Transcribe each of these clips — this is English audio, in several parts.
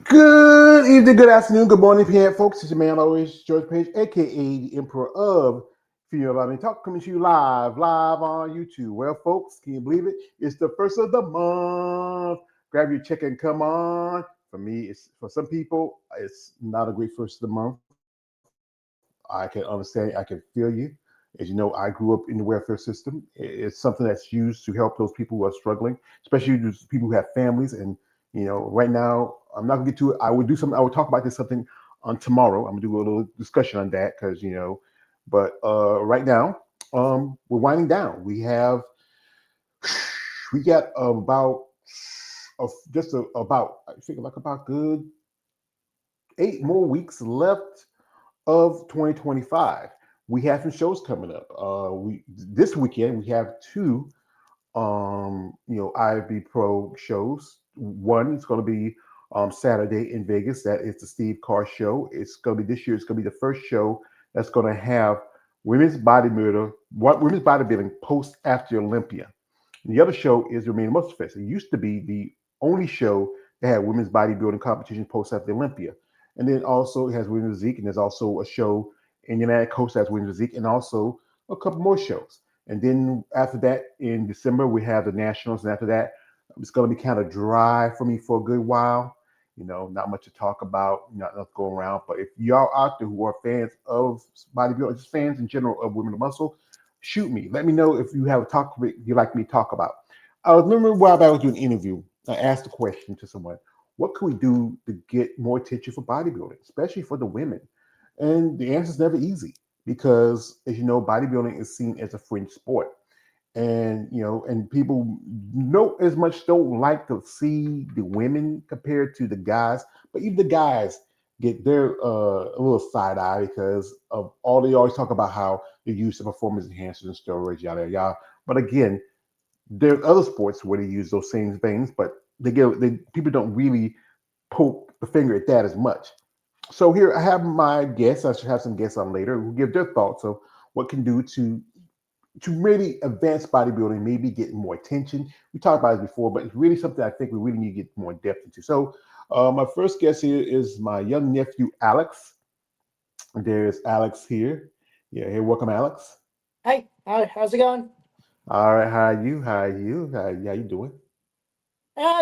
Good evening, good afternoon, good morning, PM folks. It's your man always, George Page, aka the Emperor of Female Body Talk, coming to you live on YouTube. Well, folks, can you believe it? It's the first of the month. Grab your check and come on. For me, it's for some people, it's not a great first of the month. I can understand, I can feel you. As you know, I grew up in the welfare system. It's something that's used to help those people who are struggling, especially those people who have families. And right now, I'm not gonna get to it. I would do something. I would talk about this something on tomorrow. I'm gonna do a little discussion on that because But right now, we're winding down. We got about about I think like about good 8 more weeks left of 2025. We have some shows coming up. We This weekend we have two IFB Pro shows. One is going to be Saturday in Vegas. That is the Steve Carr show. It's going to be this year. It's going to be the first show that's going to have women's bodybuilding post after Olympia. And the other show is Remain Muscle Fest. It used to be the only show that had women's bodybuilding competition post after Olympia. And then also it has women's physique, and there's also a show in the United Coast that has women's physique, and also a couple more shows. And then after that, in December, we have the Nationals. And after that, it's going to be kind of dry for me for a good while. Not much to talk about, not enough to go around. But if y'all out there who are fans of bodybuilding, just fans in general of Women of Muscle, shoot me. Let me know if you have a topic you'd like me to talk about. I remember a while back I was doing an interview. I asked a question to someone, what can we do to get more attention for bodybuilding, especially for the women? And the answer is never easy because, as you know, bodybuilding is seen as a fringe sport, and people know as much don't like to see the women compared to the guys, but even the guys get their a little side eye because of all they always talk about how they use the performance enhancers and steroids, yada yada. But again, there are other sports where they use those same things, but people don't really poke the finger at that as much. So here I have my guests. I should have some guests on later who give their thoughts of what can do to really advance bodybuilding, maybe get more attention. We talked about it before, but it's really something I think we really need to get more depth into. So my first guest here is my young nephew, Alex. There's Alex here. Yeah, hey, welcome, Alex. Hey, how's it going? All right, how are you? How are you? How you doing?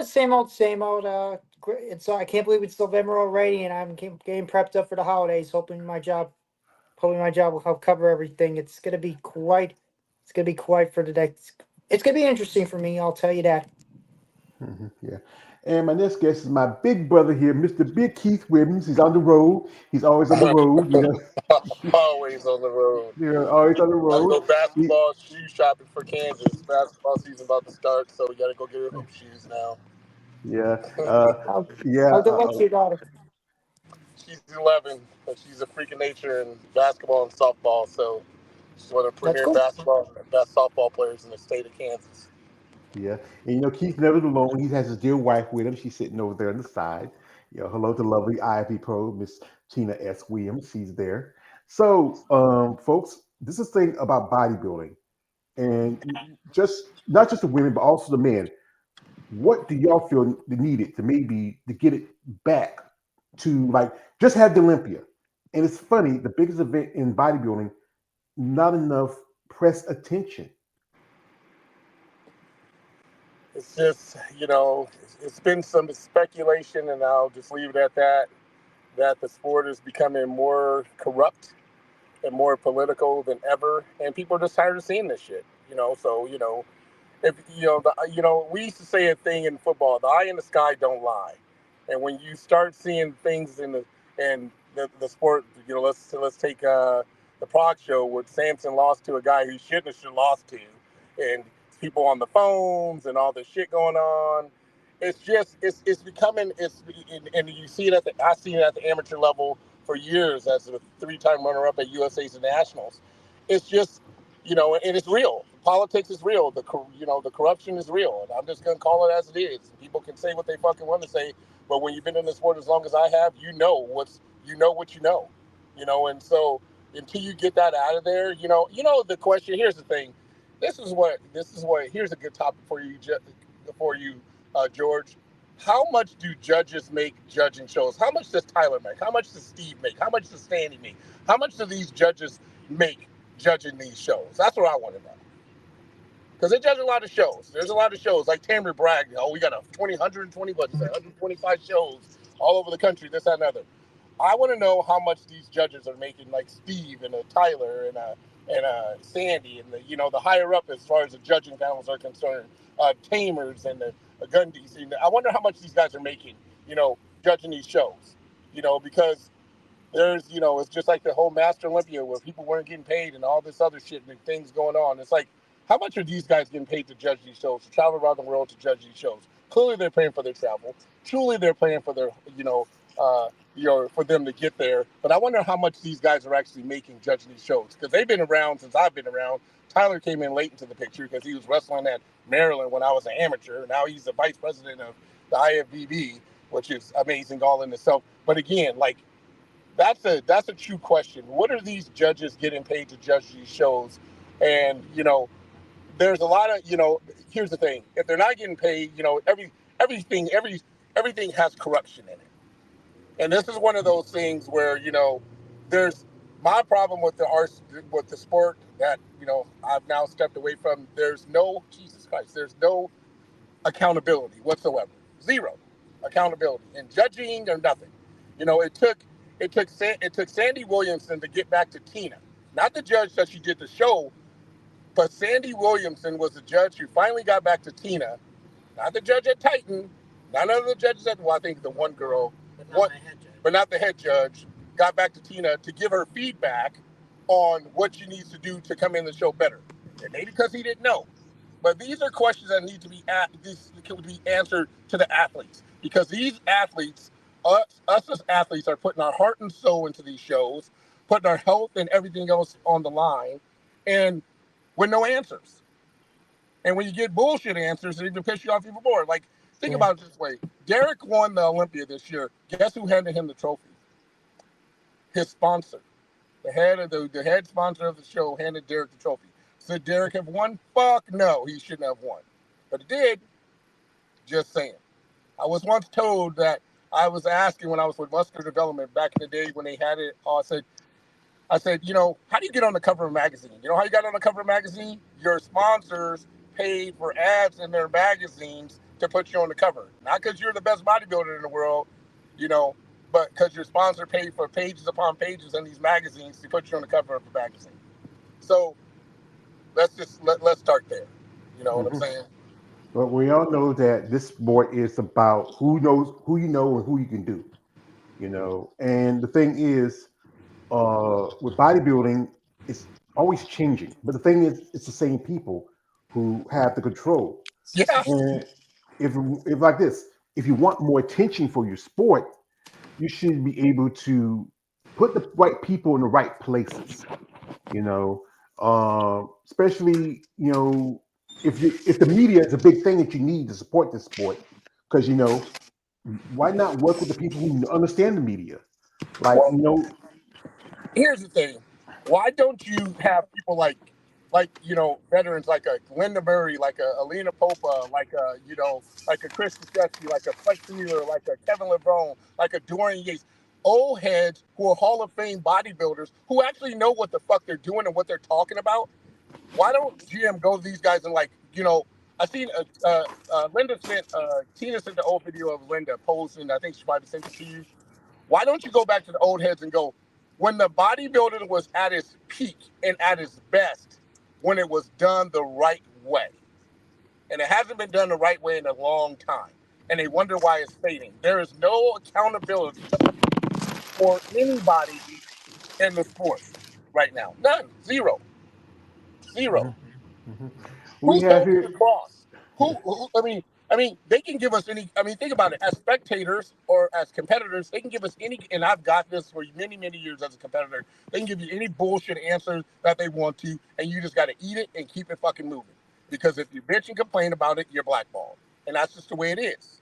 Same old, same old. It's I can't believe it's November already, and I'm getting prepped up for the holidays. Hoping my job will help cover everything. It's gonna be quite for the next. It's gonna be interesting for me. I'll tell you that. Yeah. And my next guest is my big brother here, Mr. Big Keith Wibbins. He's on the road. He's always on the road, Always on the road. always on the Got to road. go He, basketball shoe shopping for Kansas. Basketball season about to start, so we got to go get her hoop shoes now. yeah, How yeah. how good luck's your daughter? She's 11, but she's a freak of nature in basketball and softball, so she's one of the That's premier cool. basketball and best softball players in the state of Kansas. Yeah, and Keith never alone. He has his dear wife with him. She's sitting over there on the side. Hello to lovely Ivy Pro, Miss Tina S. Williams. She's there. So, folks, this is the thing about bodybuilding, and just not just the women, but also the men. What do y'all feel needed to maybe to get it back to like just have the Olympia? And it's funny, the biggest event in bodybuilding, not enough press attention. It's just, it's been some speculation, and I'll just leave it at that, that the sport is becoming more corrupt and more political than ever, and people are just tired of seeing this shit. So if we used to say a thing in football: the eye in the sky don't lie. And when you start seeing things in the sport, let's take the Prague show where Samson lost to a guy who shouldn't have should lost to, and people on the phones and all this shit going on. It's just it's becoming and you see it I've seen it at the amateur level for years as a 3-time runner up at USA's and Nationals. It's just and it's real. Politics is real. The corruption is real, and I'm just gonna call it as it is. People can say what they fucking want to say, but when you've been in this sport as long as I have, what and so until you get that out of there, the question. Here's the thing. Here's a good topic for you, George. how much do judges make judging shows? How much does Tyler make? How much does Steve make? How much does Sandy make? How much do these judges make judging these shows? That's what I want to know. Because they judge a lot of shows. There's a lot of shows like Tammy Bragg. Oh, we got a 120, what is that, 125 shows all over the country, this, that, and other. I want to know how much these judges are making, like Steve and Tyler and Sandy and the higher up as far as the judging panels are concerned, Tamers and the Gundys. And I wonder how much these guys are making, judging these shows, because there's, it's just like the whole Master Olympia where people weren't getting paid and all this other shit and things going on. It's like, how much are these guys getting paid to judge these shows, to travel around the world to judge these shows? Clearly, they're paying for their travel. Truly, they're paying for their, for them to get there. But I wonder how much these guys are actually making judging these shows, because they've been around since I've been around. Tyler came in late into the picture because he was wrestling at Maryland when I was an amateur. Now he's the vice president of the IFBB, which is amazing all in itself. But again, like, that's a true question. What are these judges getting paid to judge these shows? And there's a lot of here's the thing: if they're not getting paid, everything has corruption in it. And this is one of those things where there's my problem with the sport that I've now stepped away from. There's no Jesus Christ. There's no accountability whatsoever. Zero accountability in judging or nothing. It took Sandy Williamson to get back to Tina, not the judge that she did the show, but Sandy Williamson was the judge who finally got back to Tina, not the judge at Titan, none of the judges at, well, I think the one girl, but not the head judge, got back to Tina to give her feedback on what she needs to do to come in the show better. And maybe because he didn't know. But these are questions that need to be answered to the athletes, because these athletes, us as athletes, are putting our heart and soul into these shows, putting our health and everything else on the line, and with no answers. And when you get bullshit answers, it even piss you off even more. Like, think about it this way. Derek won the Olympia this year. Guess who handed him the trophy? His sponsor. The head sponsor of the show handed Derek the trophy. Should Derek have won? Fuck no, he shouldn't have won. But he did. Just saying. I was once told that I was asking when I was with Muscular Development back in the day when they had it. I said, how do you get on the cover of a magazine? You know how you got on the cover of a magazine? Your sponsors paid for ads in their magazines to put you on the cover. Not because you're the best bodybuilder in the world, but because your sponsor paid for pages upon pages in these magazines to put you on the cover of the magazine. So let's start there. You know what I'm saying? But we all know that this sport is about who knows who you know and who you can do. And the thing is, with bodybuilding, it's always changing. But the thing is, it's the same people who have the control. Yeah. And if like this, if you want more attention for your sport, you should be able to put the right people in the right places. Especially if the media is a big thing that you need to support this sport, because why not work with the people who understand the media? Like Well, here's the thing. Why don't you have people like veterans like a Linda Murray, like a Alina Popa, like a Chris Koscheski, like a Flex Wheeler, like a Kevin LeBron, like a Dorian Yates, old heads who are Hall of Fame bodybuilders who actually know what the fuck they're doing and what they're talking about? Why don't GM go to these guys and I seen Linda sent Tina sent the old video of Linda posing. I think she might have sent it to you. Why don't you go back to the old heads and go, when the bodybuilding was at its peak and at its best, when it was done the right way. And it hasn't been done the right way in a long time. And they wonder why it's fading. There is no accountability for anybody in the sport right now. None. Zero. Zero. we Who's have holding the here. cross? I mean, they can give us any. I mean, think about it. As spectators or as competitors, they can give us any. And I've got this for many, many years as a competitor. They can give you any bullshit answers that they want to, and you just got to eat it and keep it fucking moving. Because if you bitch and complain about it, you're blackballed, and that's just the way it is.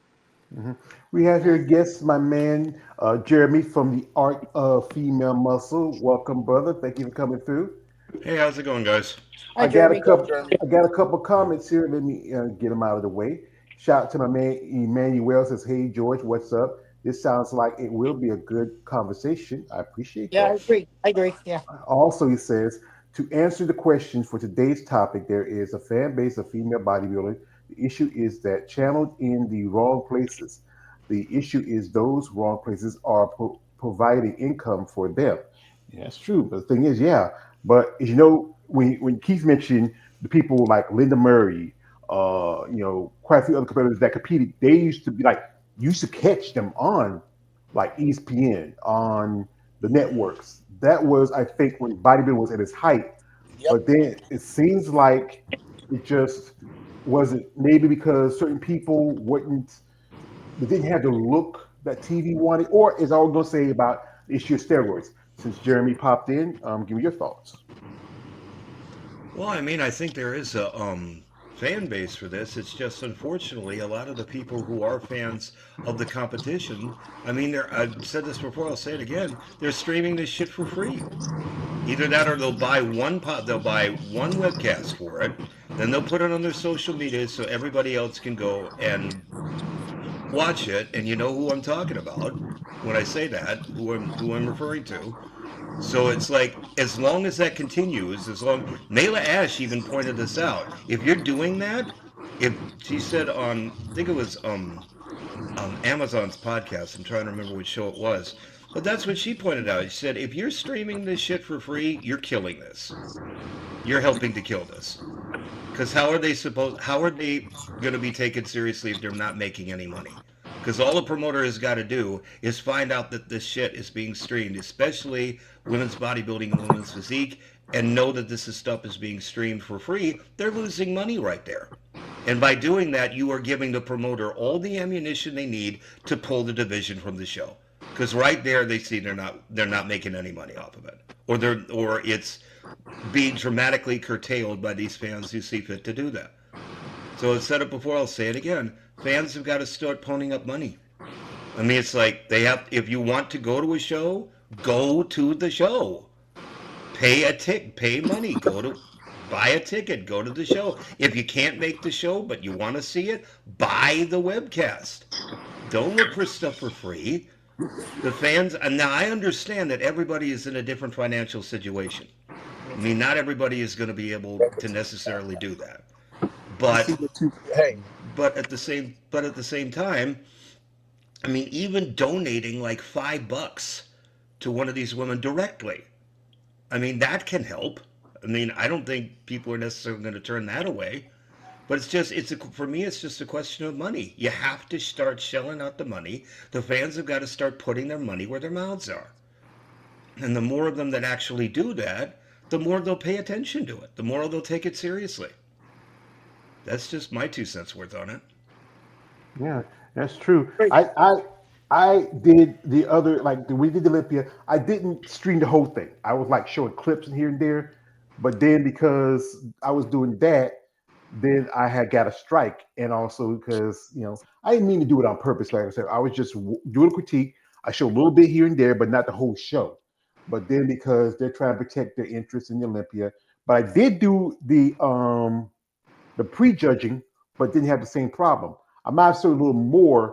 We have here guest, my man Jeremy from the Art of Female Muscle. Welcome, brother. Thank you for coming through. Hey, how's it going, guys? Hi, I got a Jeremy. couple. Jeremy. I got a couple comments here. Let me get them out of the way. Shout out to my man Emmanuel says, "Hey George, what's up? This sounds like it will be a good conversation. I appreciate Yeah, I that." agree. I agree. Yeah. Also, he says, to answer the question for today's topic, there is a fan base of female bodybuilding. The issue is that channeled in the wrong places. The issue is those wrong places are providing income for them. Yeah, that's true. But the thing is, yeah. But as you know, when Keith mentioned the people like Linda Murray, quite a few other competitors that competed, they used to be like, you used to catch them on like ESPN, on the networks. That was, I think, when bodybuilding was at its height. Yep. But then it seems like it just wasn't, maybe because certain people wouldn't, they didn't have the look that TV wanted, or is all going to say about the issue of steroids. Since Jeremy popped in, give me your thoughts. Well, I mean, I think there is a fan base for this. It's just unfortunately a lot of the people who are fans of the competition. I mean, I've said this before. I'll say it again. They're streaming this shit for free. Either that, or they'll buy one pot. They'll buy one webcast for it. Then they'll put it on their social media so everybody else can go and watch it. And you know who I'm talking about when I say that. Who I'm referring to. So it's like, as long as that continues, as long Layla Ash even pointed this out. If you're doing that, if she said on, I think it was Amazon's podcast. I'm trying to remember which show it was, but that's what she pointed out. She said, if you're streaming this shit for free, you're killing this. You're helping to kill this. Because how are they going to be taken seriously if they're not making any money? Because all a promoter has got to do is find out that this shit is being streamed, especially women's bodybuilding and women's physique, and know that this stuff is being streamed for free. They're losing money right there. And by doing that, you are giving the promoter all the ammunition they need to pull the division from the show. Because right there, they see they're not making any money off of it, or it's being dramatically curtailed by these fans who see fit to do that. So I've said it before, I'll say it again. Fans have got to start ponying up money. I mean, it's like if you want to go to a show, go to the show. Pay money, buy a ticket, go to the show. If you can't make the show, but you want to see it, buy the webcast. Don't look for stuff for free. The fans, and now I understand that everybody is in a different financial situation. I mean, not everybody is going to be able to necessarily do that. But Hey, at the same time, I mean, even donating like $5 to one of these women directly, I mean, that can help. I mean, I don't think people are necessarily going to turn that away. But for me, it's just a question of money. You have to start shelling out the money. The fans have got to start putting their money where their mouths are. And the more of them that actually do that, the more they'll pay attention to it. The more they'll take it seriously. That's just my 2 cents worth on it. Yeah, that's true. Great. I did the other, like we did the Olympia. I didn't stream the whole thing. I was like showing clips here and there, but then because I was doing that, then I had got a strike, and also because I didn't mean to do it on purpose. Like I said, I was just doing a critique. I showed a little bit here and there, but not the whole show. But then because they're trying to protect their interest in the Olympia, but I did do the prejudging, but didn't have the same problem. I might have showed a little more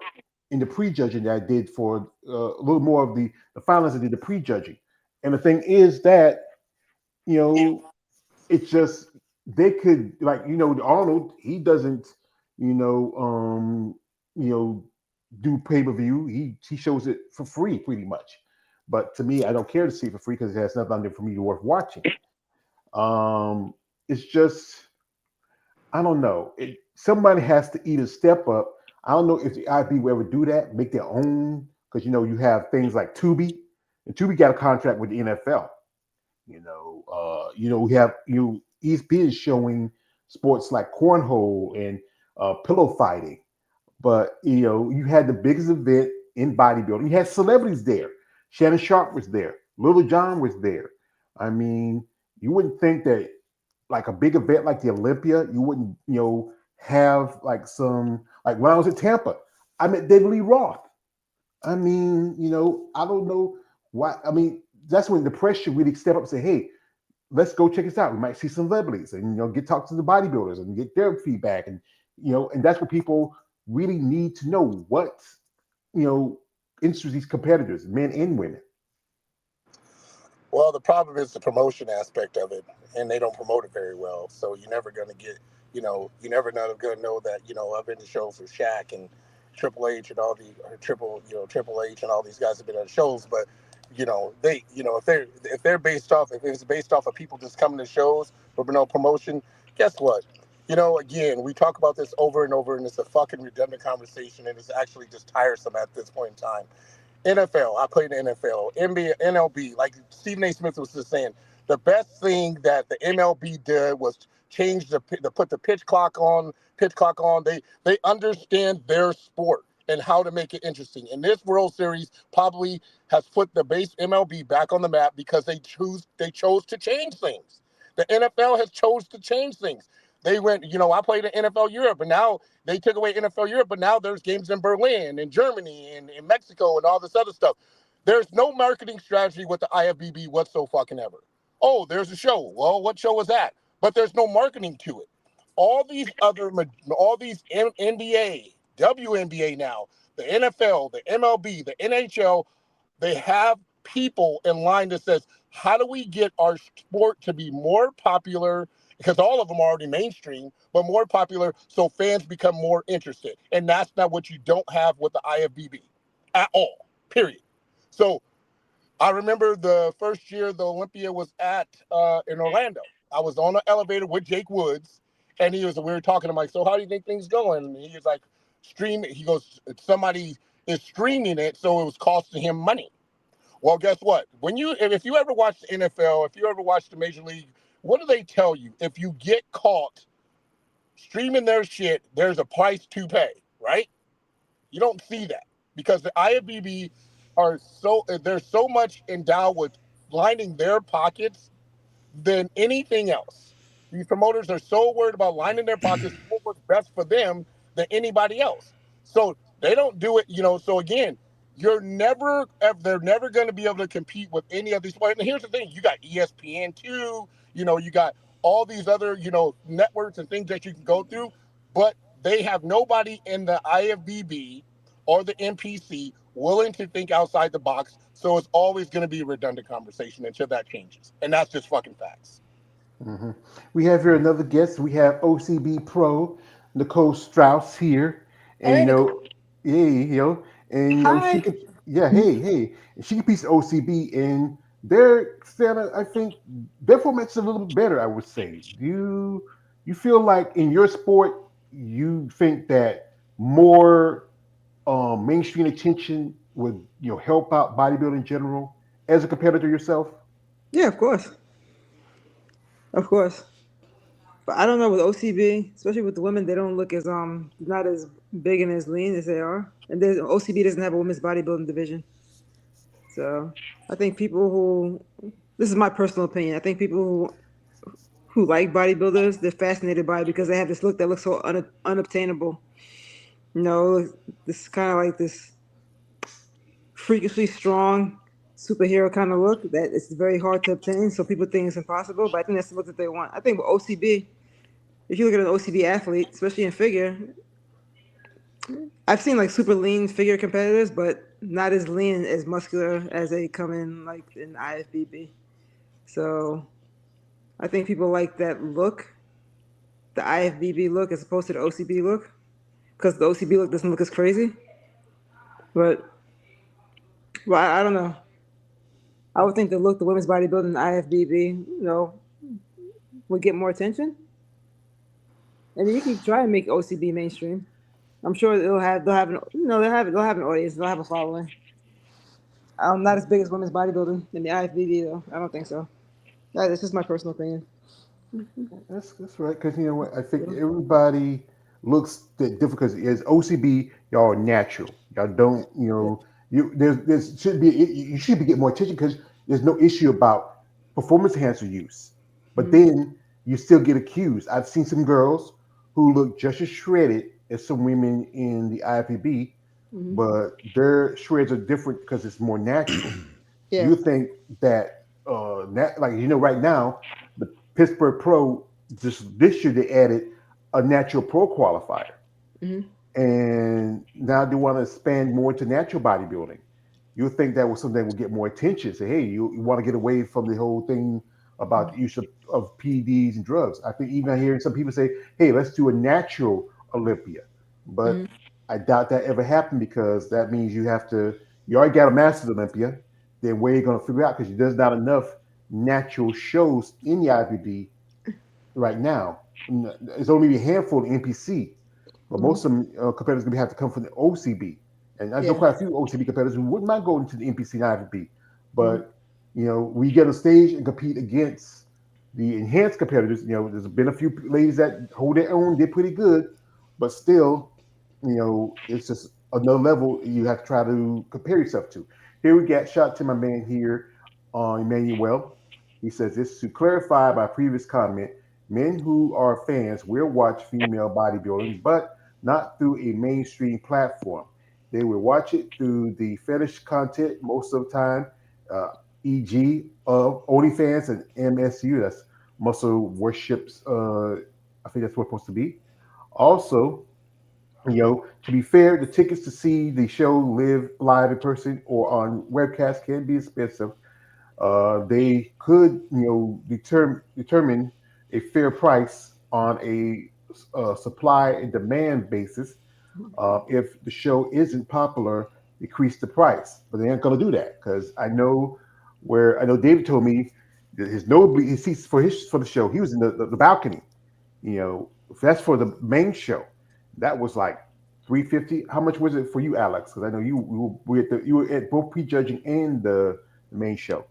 in the prejudging that I did for a little more of the finalists that did the prejudging. And the thing is that you know it's just they could, like, Arnold, he doesn't you know um you know do pay-per-view. He shows it for free pretty much. But to me, I don't care to see it for free because it has nothing on there for me to worth watching. It's just, I don't know. Somebody has to either step up. I don't know if the IB will ever do that, make their own, because you have things like Tubi, and Tubi got a contract with the NFL. We have ESPN is showing sports like cornhole and pillow fighting, but you had the biggest event in bodybuilding. You had celebrities there. Shannon Sharp was there. Little John was there. I mean, you wouldn't think that like a big event like the Olympia, you wouldn't have like some, like when I was at Tampa, I met David Lee Roth. I mean, I don't know why. I mean, that's when the press should really step up and say, hey, let's go check this out. We might see some celebrities and get talk to the bodybuilders and get their feedback, and and that's what people really need to know what you know interests these competitors, men and women? Well, the problem is the promotion aspect of it, and they don't promote it very well. So you're never going to get, you're never going to know that, I've been to shows with Shaq and Triple H and all the Triple H and all these guys have been on shows, but if they're based off, if it's based off of people just coming to shows but no promotion, guess what? Again, we talk about this over and over, and it's a fucking redundant conversation, and it's actually just tiresome at this point in time. NFL. I played in the NFL, NBA, NLB. Like Stephen A. Smith was just saying, the best thing that the MLB did was change the put the pitch clock on. Pitch clock on. They understand their sport and how to make it interesting. And this World Series probably has put the base MLB back on the map because they chose to change things. The NFL has chose to change things. They went, I played in NFL Europe, and now they took away NFL Europe, but now there's games in Berlin and Germany and in Mexico and all this other stuff. There's no marketing strategy with the IFBB whatsoever fucking ever. Oh, there's a show. Well, what show was that? But there's no marketing to it. All these NBA, WNBA now, the NFL, the MLB, the NHL, they have people in line that says, how do we get our sport to be more popular? Because all of them are already mainstream, but more popular so fans become more interested. And that's not what you don't have with the IFBB at all, period. So I remember the first year the Olympia was at in Orlando. I was on an elevator with Jake Woods, and we were talking. I'm like, so how do you think things going? And he was like, stream it. He goes, somebody is streaming it, so it was costing him money. Well, guess what? If you ever watch the NFL, if you ever watch the Major League, what do they tell you? If you get caught streaming their shit, there's a price to pay, right? You don't see that because the IFBB they're so much endowed with lining their pockets than anything else. These promoters are so worried about lining their pockets for what's best for them than anybody else. So they don't do it, So again, they're never going to be able to compete with any of these players. And here's the thing: you got ESPN too, you got all these other, networks and things that you can go through, but they have nobody in the IFBB or the NPC willing to think outside the box. So it's always going to be a redundant conversation until that changes. And that's just fucking facts. hmm We have here another guest. We have OCB Pro Nicole Strauss here, and Hey, Nicole. she Hi. could, yeah, hey, and she competes at OCB, and their Santa, I think their format's a little bit better. I would say. Do you feel like in your sport you think that more mainstream attention would help out bodybuilding in general as a competitor yourself? Yeah, of course. But I don't know with OCB, especially with the women, they don't look as not as big and as lean as they are. And there's OCB doesn't have a women's bodybuilding division, so I think people who this is my personal opinion. I think people who like bodybuilders, they're fascinated by it because they have this look that looks so unobtainable. You know, this kind of like this freakishly strong superhero kind of look that it's very hard to obtain. So people think it's impossible, but I think that's the look that they want. I think with OCB, if you look at an OCB athlete, especially in figure, I've seen like super lean figure competitors, but not as lean as muscular as they come in like in IFBB. So I think people like that look, the IFBB look, as opposed to the OCB look, because the OCB look doesn't look as crazy. But well, I don't know. I would think the look, the women's bodybuilding, the IFBB, would get more attention. And then you can try and make OCB mainstream. I'm sure they'll have an they'll have an audience, they'll have a following. Not as big as women's bodybuilding in the IFBB though. I don't think so. That's just my personal opinion. That's right. Because you know what, I think everybody looks that different because as OCB, y'all are natural. Y'all don't, Yeah. there's should be you should be getting more attention because there's no issue about performance enhancer use. But Hmm. then you still get accused. I've seen some girls who look just as shredded as some women in the IFBB, Hmm. but their shreds are different because it's more natural. Yeah. You think that like right now the Pittsburgh Pro just this year they added a natural pro qualifier. Hmm. and now they want to expand more into natural bodybuilding. You would think that was something that would get more attention. Say, hey, you want to get away from the whole thing about the use of PEDs and drugs. I think even hearing some people say, hey, let's do a natural Olympia. Mhm. But I doubt that ever happened because that means you already got a master Olympia. Then where are you going to figure out? Because there's not enough natural shows in the IBB right now. It's only a handful in NPC, but Mhm. most of them competitors going to have to come from the OCB. And I know Yeah. quite a few OCB competitors who wouldn't mind going to the NPC and IVB. Mhm. But, we get on stage and compete against the enhanced competitors. There's been a few ladies that hold their own, did pretty good, but still, it's just another level you have to try to compare yourself to. Here we got shot to my man here on Emmanuel. He says this to clarify my previous comment. Men who are fans will watch female bodybuilding, but not through a mainstream platform. They will watch it through the fetish content most of the time, uh, e.g., of OnlyFans and MSU. That's Muscle Worships. I think that's what it's supposed to be. Also, to be fair, the tickets to see the show live in person or on webcast can be expensive. They could, determine a fair price on a supply and demand basis. If the show isn't popular, decrease the price. But they aren't going to do that because I know David told me that his seats for the show, he was in the balcony. If that's for the main show, that was like 350. How much was it for you, Alex? Because I know you were at both prejudging and the main show.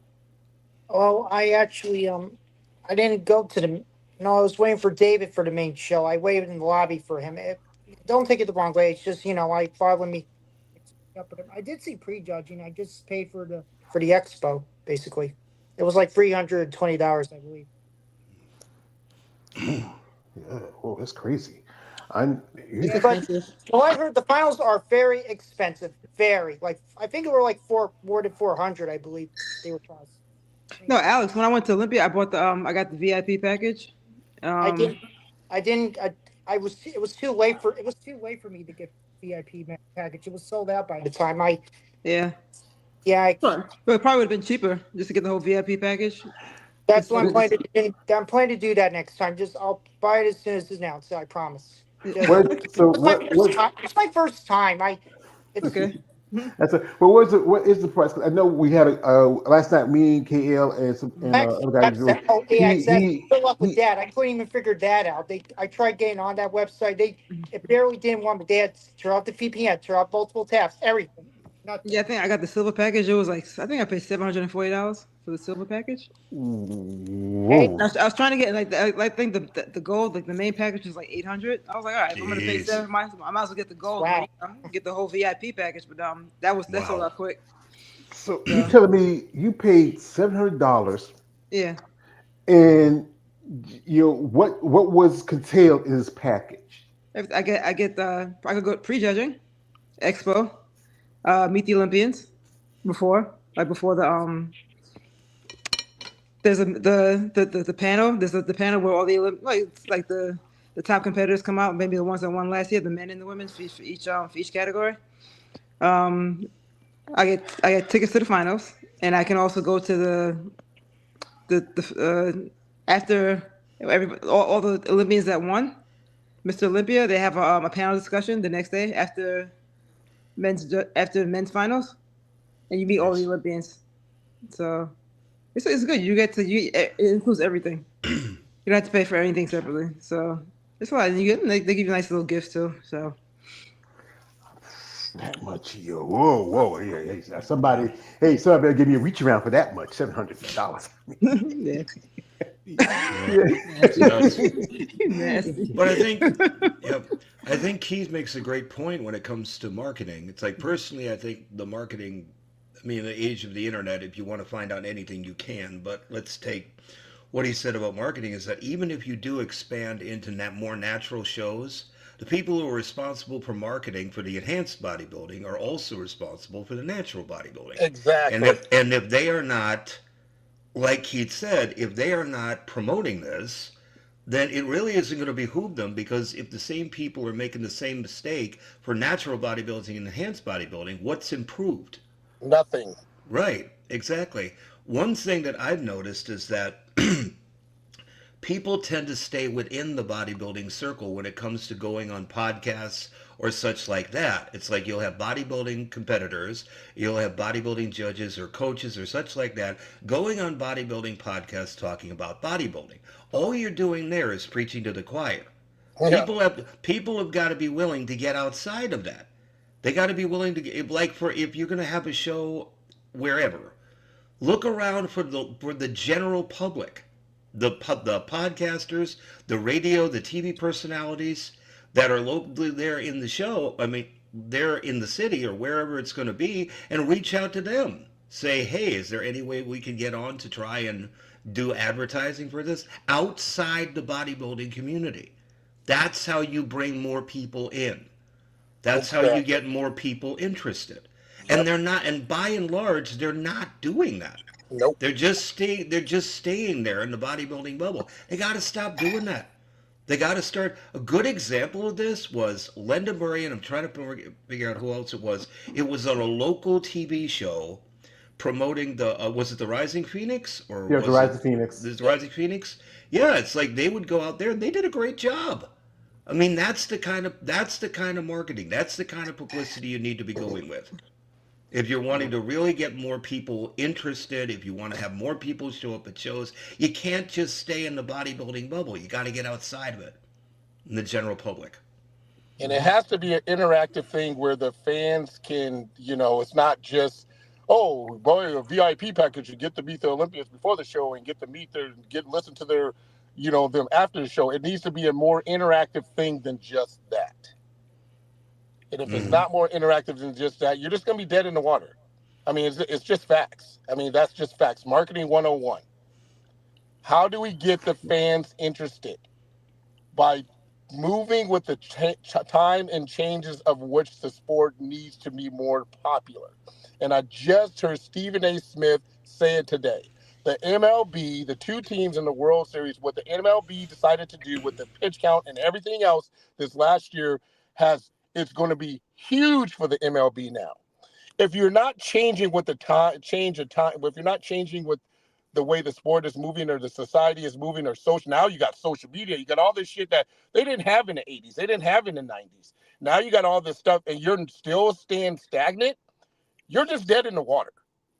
Oh, I actually I didn't go to the. No, I was waiting for David for the main show. I waited in the lobby for him. Don't take it the wrong way. It's just I thought when me up with him. I did see prejudging. I just paid for the expo basically. It was like $320, I believe. Ooh, yeah. Oh, that's crazy. I'm. It's Yeah, but expensive. well, I heard the finals are very expensive. Very like I think it were like more than 400. I believe they were cost. No, Alex. When I went to Olympia, I got the VIP package. I Um, didn't. I didn't. I was. It was too late for. It was too late for me to get VIP package. It was sold out by the time I. yeah. Yeah, Sure. But it probably would have been cheaper just to get the whole VIP package. that's what Instead I'm of planning just to do. I'm planning to do that next time. Just I'll buy it as soon as it's announced. I promise. Just What? So it's my what? first What? time. It's my first time. It's okay. Mhm. That's a. But what is the price? 'Cause I know we had a last night. Me and KL and some and other guys. XS. Oh, He AXS. he Good luck with he. that. I couldn't even figure that out. I tried getting on that website. It barely didn't want me. They had to turn off the VPN, turn off multiple tabs, everything. Yeah, Nothing. I think I got the silver package. It was like I think I paid $740 for the silver package. Hey, Whoa. I was trying to get like I think the gold, like the main package was like 800. I was like, all right, if I'm gonna pay Jeez. seven, I might as well get the gold and wow. get the whole VIP package. But that sold Wow. out quick. So you So telling me you paid $700 yeah, and what was contained in this package? I could go prejudging expo, meet the Olympians before there's the panel. There's the panel where all the like it's like the top competitors come out. Maybe the ones that won last year, the men and the women for each category. Um, I get tickets to the finals, and I can also go to the after all the Olympians that won, Mr. Olympia. They have a panel discussion the next day after men's finals, and you meet all the Nice. Olympians. So it's good. It includes everything. You don't have to pay for anything separately. So it's a lot. And they give you nice little gifts too. So That much, yo. Whoa, whoa. Yeah, yeah. Somebody better give me a reach around for that much. $700. yeah, Yeah, Yeah. it's nasty, nuts. nasty. But I think, yeah, I think Keith makes a great point when it comes to marketing. It's like personally, I think the marketing. I mean, in the age of the internet, if you want to find out anything, you can. But let's take what he said about marketing is that even if you do expand into more natural shows, the people who are responsible for marketing for the enhanced bodybuilding are also responsible for the natural bodybuilding. And Exactly. if they are not, like Keith said, if they are not promoting this, then it really isn't going to behoove them, because if the same people are making the same mistake for natural bodybuilding and enhanced bodybuilding, what's improved? Nothing. Right, exactly. One thing that I've noticed is that people tend to stay within the bodybuilding circle when it comes to going on podcasts or such like that. It's like you'll have bodybuilding competitors, you'll have bodybuilding judges or coaches or such like that going on bodybuilding podcasts talking about bodybuilding. All you're doing there is preaching to the choir. Yeah. People have got to be willing to get outside of that. They got to be willing to, like, for if you're going to have a show wherever, look around for the general public, the podcasters, the radio, the TV personalities that are locally there in the show. I mean, they're in the city or wherever it's going to be, and reach out to them. Say, hey, is there any way we can get on to try and do advertising for this outside the bodybuilding community? That's how you bring more people in. That's how you Exactly. get more people interested. And Yep. they're not, and by and large, they're not doing that. Nope. They're just staying there in the bodybuilding bubble. They got to stop doing that. They got to start. A good example of this was Linda Murray, and I'm trying to figure out who else it was. It was on a local TV show promoting the was it the Rising Phoenix, or There's the was Rise it of Phoenix. the Rising Phoenix? Yeah, it's like they would go out there and they did a great job. I mean, that's the kind of marketing, that's the kind of publicity you need to be going with. If you're wanting to really get more people interested, if you want to have more people show up at shows, you can't just stay in the bodybuilding bubble. You got to get outside of it in the general public. And it has to be an interactive thing where the fans can, it's not just, oh, boy, a VIP package. You get to meet the Olympians before the show and get to meet listen to their, them after the show. It needs to be a more interactive thing than just that. And if it's Hmm. not more interactive than just that, you're just going to be dead in the water. I mean, it's just facts. I mean, that's just facts. Marketing 101. How do we get the fans interested? By moving with the time and changes of which the sport needs to be more popular. And I just heard Stephen A. Smith say it today. The MLB, the two teams in the World Series, what the MLB decided to do with the pitch count and everything else this last year it's going to be huge for the MLB now. If you're not changing with the change of time, if you're not changing with the way the sport is moving or the society is moving or social, now you got social media, you got all this shit that they didn't have in the 80s, they didn't have in the 90s. Now you got all this stuff and you're still staying stagnant, you're just dead in the water.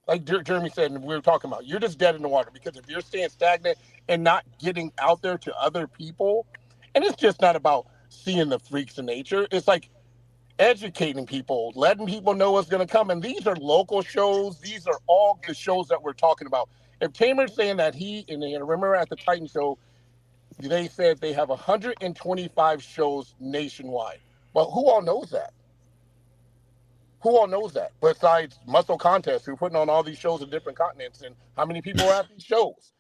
Like Jeremy said, and we were talking about, you're just dead in the water, because if you're staying stagnant and not getting out there to other people, and it's just not about seeing the freaks of nature, it's like educating people, letting people know what's going to come. And these are local shows. These are all the shows that we're talking about. If Tamer's saying that and remember at the Titan show, they said they have 125 shows nationwide. Well, who all knows that? Who all knows that? Besides Muscle Contest, who are putting on all these shows in different continents, and how many people are at these shows?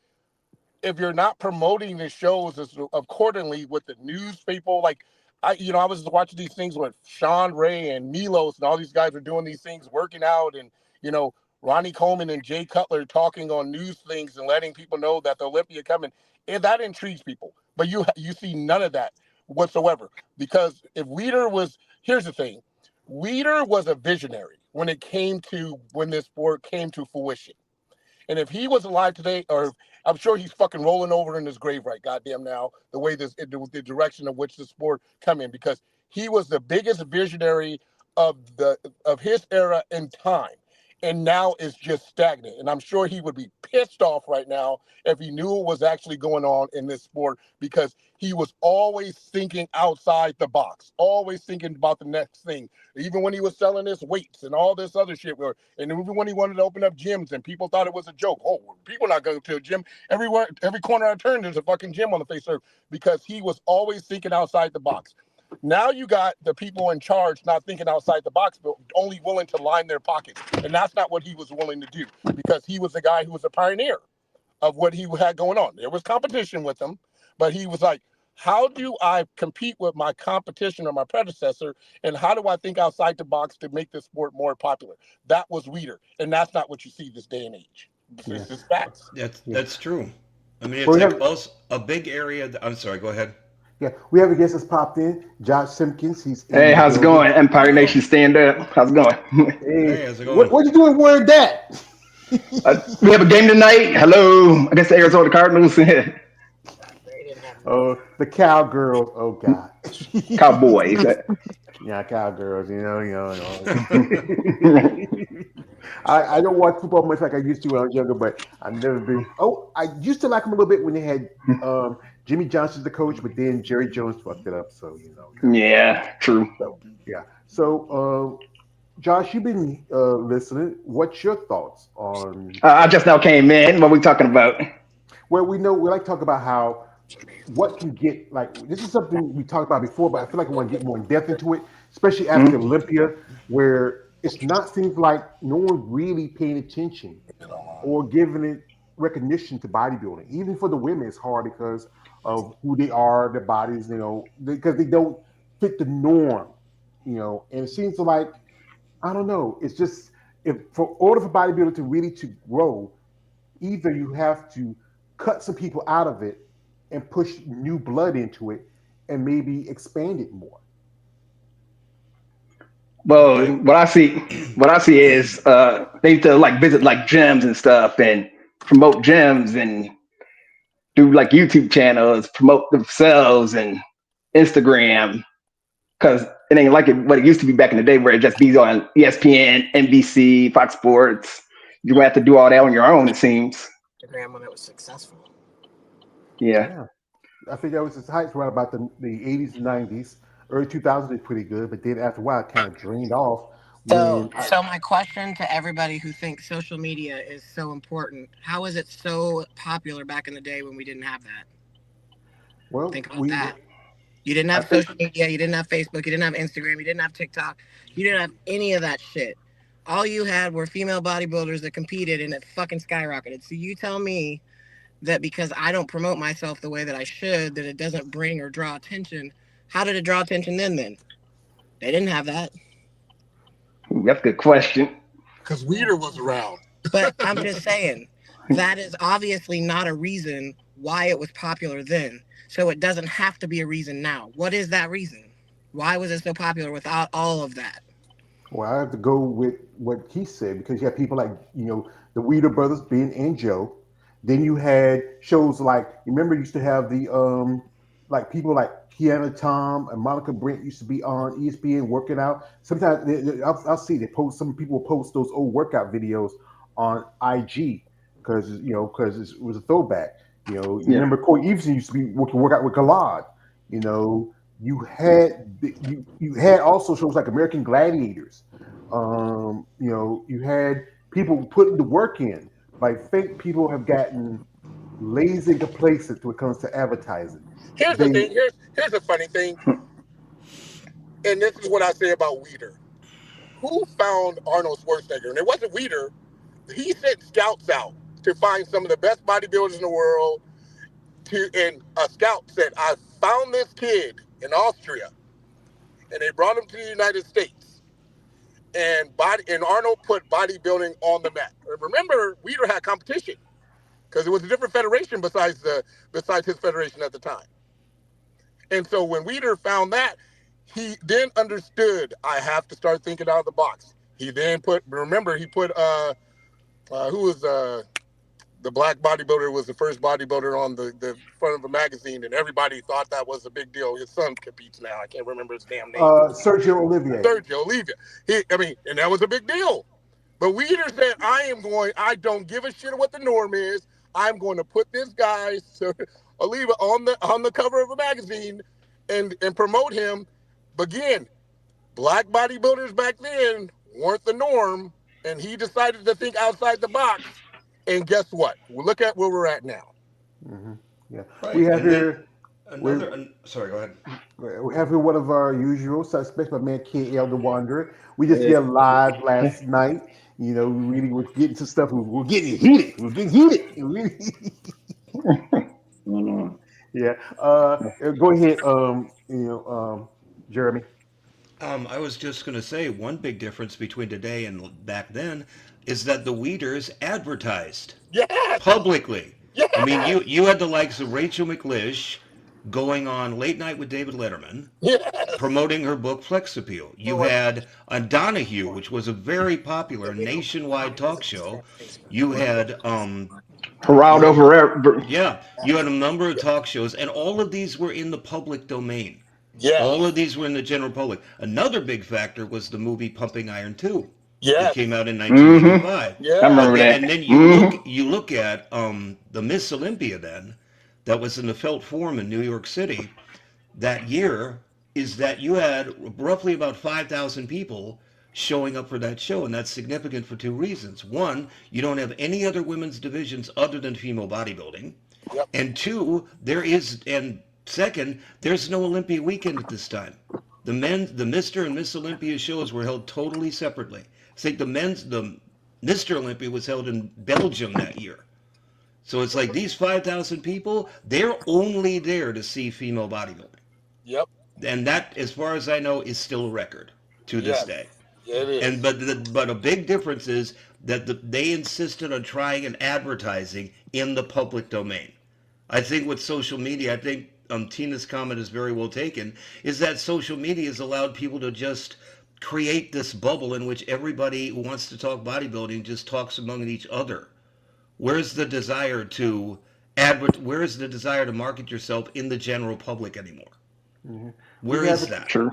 If you're not promoting the shows accordingly with the news people, like I was watching these things with Sean Ray and Milos and all these guys are doing these things, working out, and Ronnie Coleman and Jay Cutler talking on news things and letting people know that the Olympia coming, and that intrigues people. But you see none of that whatsoever, because if here's the thing, Weider was a visionary when this sport came to fruition. And if he was alive today, or I'm sure he's fucking rolling over in his grave right goddamn now, the way the direction of which the sport come in, because he was the biggest visionary of his era in time. And now it's just stagnant. And I'm sure he would be pissed off right now if he knew what was actually going on in this sport, because he was always thinking outside the box, always thinking about the next thing. Even when he was selling his weights and all this other shit, and even when he wanted to open up gyms and people thought it was a joke. Oh, people not going to a gym. Everywhere, every corner I turn, there's a fucking gym on the face of, because he was always thinking outside the box. Now you got the people in charge not thinking outside the box, but only willing to line their pockets. And that's not what he was willing to do, because he was the guy who was a pioneer of what he had going on. There was competition with him, but he was like, how do I compete with my competition or my predecessor? And how do I think outside the box to make this sport more popular? That was Weider. And that's not what you see this day and age. It's just facts. That's true. I mean, But it's we like have, also a big area. I'm sorry. Go ahead. yeah, we have a guest that's popped in, Josh Simpkins. He's Hey, in the how's it building. going? Empire Oh, Nation, stand up. How's it going? Hey, hey, how's it going? what you doing wearing that? We have a game tonight. Hello, I guess the Arizona Cardinals. They didn't have nothing. The cowgirls. Oh God. Cowboys. Yeah, cowgirls. I don't watch football much like I used to when I was younger, but I've never been. Oh, I used to like them a little bit when they had Jimmy Johnson the coach, but then Jerry Jones fucked it up. So Yeah, true. So yeah. So Josh, you've been listening. What's your thoughts on? I just now came in. What we talking about? Well, we know we like to talk about how what can get like this is something we talked about before, but I feel like I want to get more in depth into it, especially after Hmm? Olympia, where it's not seems like no one really paying attention or giving it recognition to bodybuilding. Even for the women, it's hard because of who they are, their bodies, because they don't fit the norm, And it seems like I don't know. It's just if for order for bodybuilding to really to grow, either you have to cut some people out of it and push new blood into it and maybe expand it more. Well, I what I see is they need to like visit like gyms and stuff and promote gyms and do like YouTube channels, promote themselves and Instagram because it ain't like what it used to be back in the day where it just be on ESPN, NBC, Fox Sports. You gonna have to do all that on your own. It seems. Instagram when it was successful. Yeah. Yeah. I think that was its heights right about the 80s and 90s. Early 2000s was pretty good, but then after a while it kind of drained off So, when I, so my question to everybody who thinks social media is so important: how is it so popular back in the day when we didn't have that? well, Think about we that. You didn't I have think social media. You didn't have Facebook. You didn't have Instagram. You didn't have TikTok. You didn't have any of that shit. All you had were female bodybuilders that competed, and it fucking skyrocketed. So you tell me that because I don't promote myself the way that I should, that it doesn't bring or draw attention. How did it draw attention then? Then they didn't have that. Ooh, that's a good question. Because Weeder was around. But I'm just saying that is obviously not a reason why it was popular then. So it doesn't have to be a reason now. What is that reason? Why was it so popular without all of that? well, I have to go with what he said because you have people like the Weeder brothers, Ben and Joe. Then you had shows like remember you used to have the like people like Kiana Tom and Monica Brent used to be on ESPN working out. Sometimes I'll see they post some people will post those old workout videos on IG because it was a throwback. You Yeah. remember Corey Everson used to be work out with Galad. You know, you had also shows like American Gladiators. You had people putting the work in. But I think people have gotten lazy and complacent when it comes to advertising. Here's the They thing. Here's the funny thing, and this is what I say about Weeder. Who found Arnold Schwarzenegger? And it wasn't Weeder. He sent scouts out to find some of the best bodybuilders in the world. And a scout said, "I found this kid in Austria," and they brought him to the United States. And Arnold put bodybuilding on the map. Remember, Weeder had competition because it was a different federation besides his federation at the time. And so when Weeder found that, he then understood I have to start thinking out of the box. He then he put who was the black bodybuilder was the first bodybuilder on the front of the magazine, and everybody thought that was a big deal. His son competes now. I can't remember his damn name. Sergio Olivier. Sergio Oliva. And that was a big deal. But Weeder said, I don't give a shit what the norm is. I'm going to put this guy, Oliva, on the cover of a magazine and promote him. But again, black bodybuilders back then weren't the norm, and he decided to think outside the box. And guess what? Well, look at where we're at now. Hmm. Yeah, we Right, have and then here. We sorry, go ahead. we have here one of our usual suspects, my man KL the Wanderer. We just Yeah. did live last night. We really were getting to stuff. We're getting heated. We're getting heated. Mhm. Yeah. Go ahead. Jeremy. I was just going to say one big difference between today and back then is that the Weeders advertised Yes. publicly. I mean, Yes. you had the likes of Rachel McLish going on Late Night with David Letterman, Yes. promoting her book Flex Appeal. You Oh, had a Donahue, which was a very popular nationwide talk show. You had you Geraldo had Rivera. yeah, you had a number of talk shows, and all of these were in the public domain. All of yes. these were in the general public. Another big factor was the movie Pumping Iron 2 that came Yes. out in Mm-hmm. 1985. I Yeah. remember Okay, that. and then Mm-hmm. you look at the Miss Olympia then that was in the Felt Forum in New York City that year is that you had roughly about 5,000 people showing up for that show, and that's significant for two reasons. One, you don't have any other women's divisions other than female bodybuilding, Yep. and two, there is, and second, there's no Olympia weekend at this time. The Mr. and Miss Olympia shows were held totally separately. I think the Mr. Olympia was held in Belgium that year. So it's like these 5,000 people, they're only there to see female bodybuilding. Yep. And that, as far as I know, is still a record to this Yes. day. It And is. but a big difference is that they insisted on trying and advertising in the public domain. I think with social media, I think Tina's comment is very well taken, is that social media has allowed people to just create this bubble in which everybody who wants to talk bodybuilding just talks among each other. Where's the desire to where's the desire to market yourself in the general public anymore? Mhm. We Where have is a that? True.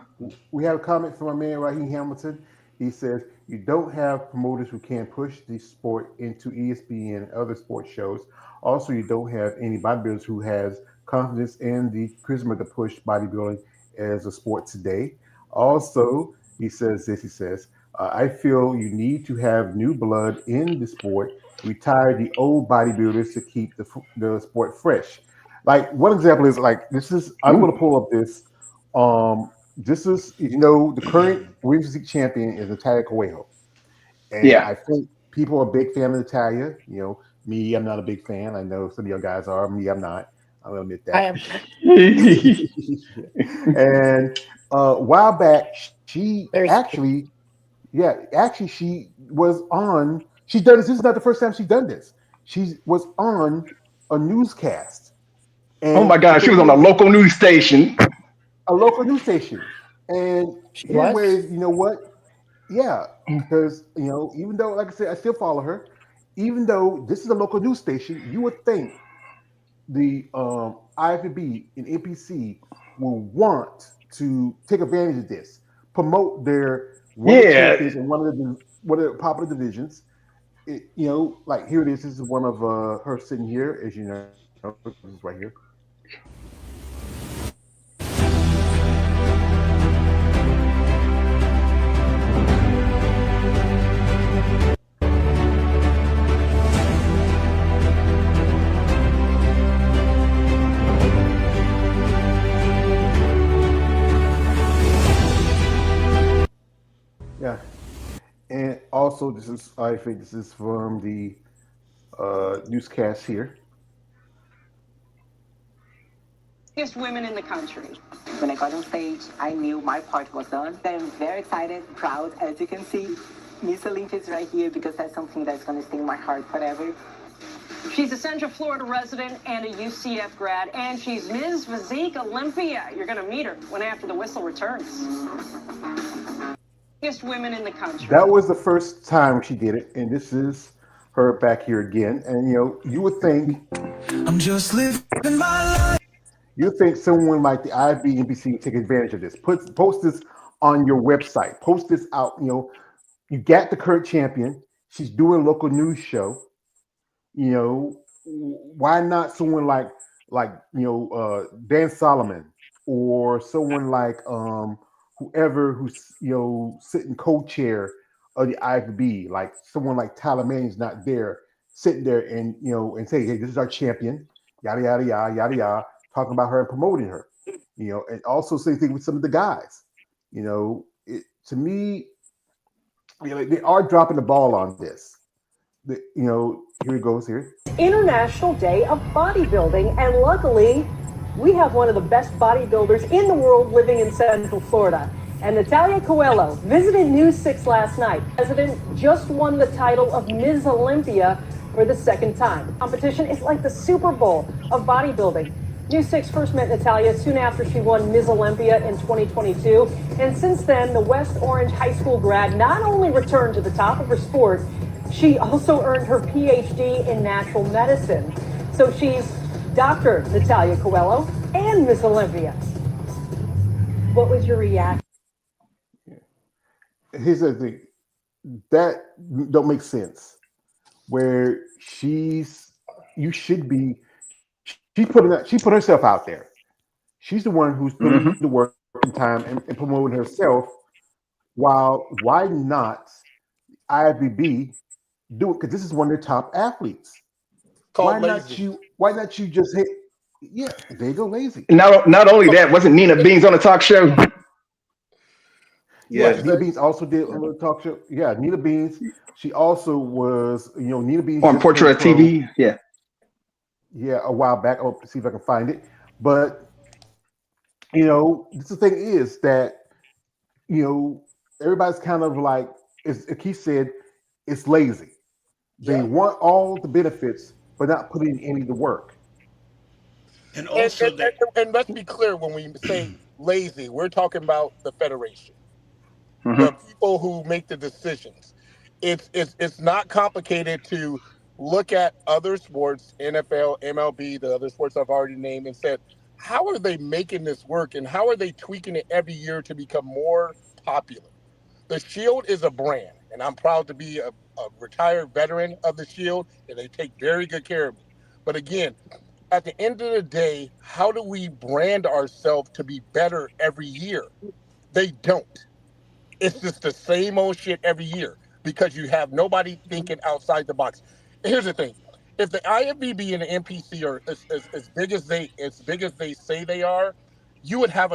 we have a comment from our man Raheem Hamilton. He says you don't have promoters who can push the sport into ESPN and other sports shows. Also, you don't have any bodybuilders who has confidence in the charisma to push bodybuilding as a sport today. Also, he says this. He says, "I feel you need to have new blood in the sport. Retire the old bodybuilders to keep the sport fresh." Like one example is like this is I'm going to Ooh. pull up this. This is the current women's physique champion is Natalia Coelho, and Yeah. I think people are a big fan of Natalia. Me, I'm not a big fan. I know some of you guys are. Me, I'm not. I'll admit I that. am. And a while back, she Very actually, yeah, actually, she was on. She's done this. This is not the first time she's done this. She was on a newscast, Oh and my the God, she thing was on a is, local news station. a local news station. And she here where was. is what? Yeah, because even though, like I said, I still follow her. Even though this is a local news station, you would think the IFBB and NPC will want to take advantage of this, promote their one of the Yeah. champions in one of the popular divisions. Like here it is. This is one of her sitting here, as you know, this is right here. Yeah, and also this is I think this is from the newscast here. Biggest women in the country. When I got on stage, I knew my part was done. I'm very excited, proud, as you can see. Miss Olympia is right here because that's something that's going to stay in my heart forever. She's a Central Florida resident and a UCF grad, and she's Ms. Physique Olympia. You're going to meet her when after the whistle returns. Biggest women in the country. That was the first time she did it, and this is her back here again. And you would think I'm just living my life. you think someone like the IBNBC would take advantage of this. Post this on your website. Post this out. You got the current champion. She's doing a local news show. Why not someone like Dan Solomon or someone like whoever who's sitting co-chair of the IFB, like someone like Tyler Manning's not there, sitting there and and say, hey, this is our champion, yada yada yada yada yada, talking about her and promoting her, and also same thing with some of the guys. To me, they are dropping the ball on this. Here it goes here. International Day of Bodybuilding, and luckily we have one of the best bodybuilders in the world living in Central Florida. And Natalia Coelho visited News 6 last night. The president just won the title of Ms. Olympia for the second time. Competition is like the Super Bowl of bodybuilding. News 6 first met Natalia soon after she won Ms. Olympia in 2022. And since then, the West Orange High School grad not only returned to the top of her sport, she also earned her PhD in natural medicine. So she's Dr. Natalia Coelho and Miss Olympia. What was your reaction? Here's the thing that don't make sense. Where you should be. She put herself out there. She's the one who's putting Hmm. the work and time and promoting herself. While why not IFBB do it? Because this is one of their top athletes. Called lazy. Why not you just hit? Yeah, there you go, lazy. Not only that, wasn't Nina Beans on the talk show? Yeah, What'd Yeah, you Nina say? Beans also did on the talk show. Yeah, Nina Beans. She also was, Nina Beans on just turned Portrait pro. TV. Yeah. Yeah, a while back. I'll see if I can find it. But the thing is that you know everybody's kind of like, as Keith said, it's lazy. They Yeah. want all the benefits, but not putting any of the work. And And, also and, they and let's be clear when we say lazy, we're talking about the federation, the Hmm. people who make the decisions. It's not complicated to look at other sports, NFL, MLB, the other sports I've already named, and said, how are they making this work and how are they tweaking it every year to become more popular? The Shield is a brand, and I'm proud to be a retired veteran of the Shield, and they take very good care of me. But again, at the end of the day, how do we brand ourselves to be better every year? They don't. It's just the same old shit every year because you have nobody thinking outside the box. Here's the thing: if the IFBB and the NPC are as big as they say they are, you would have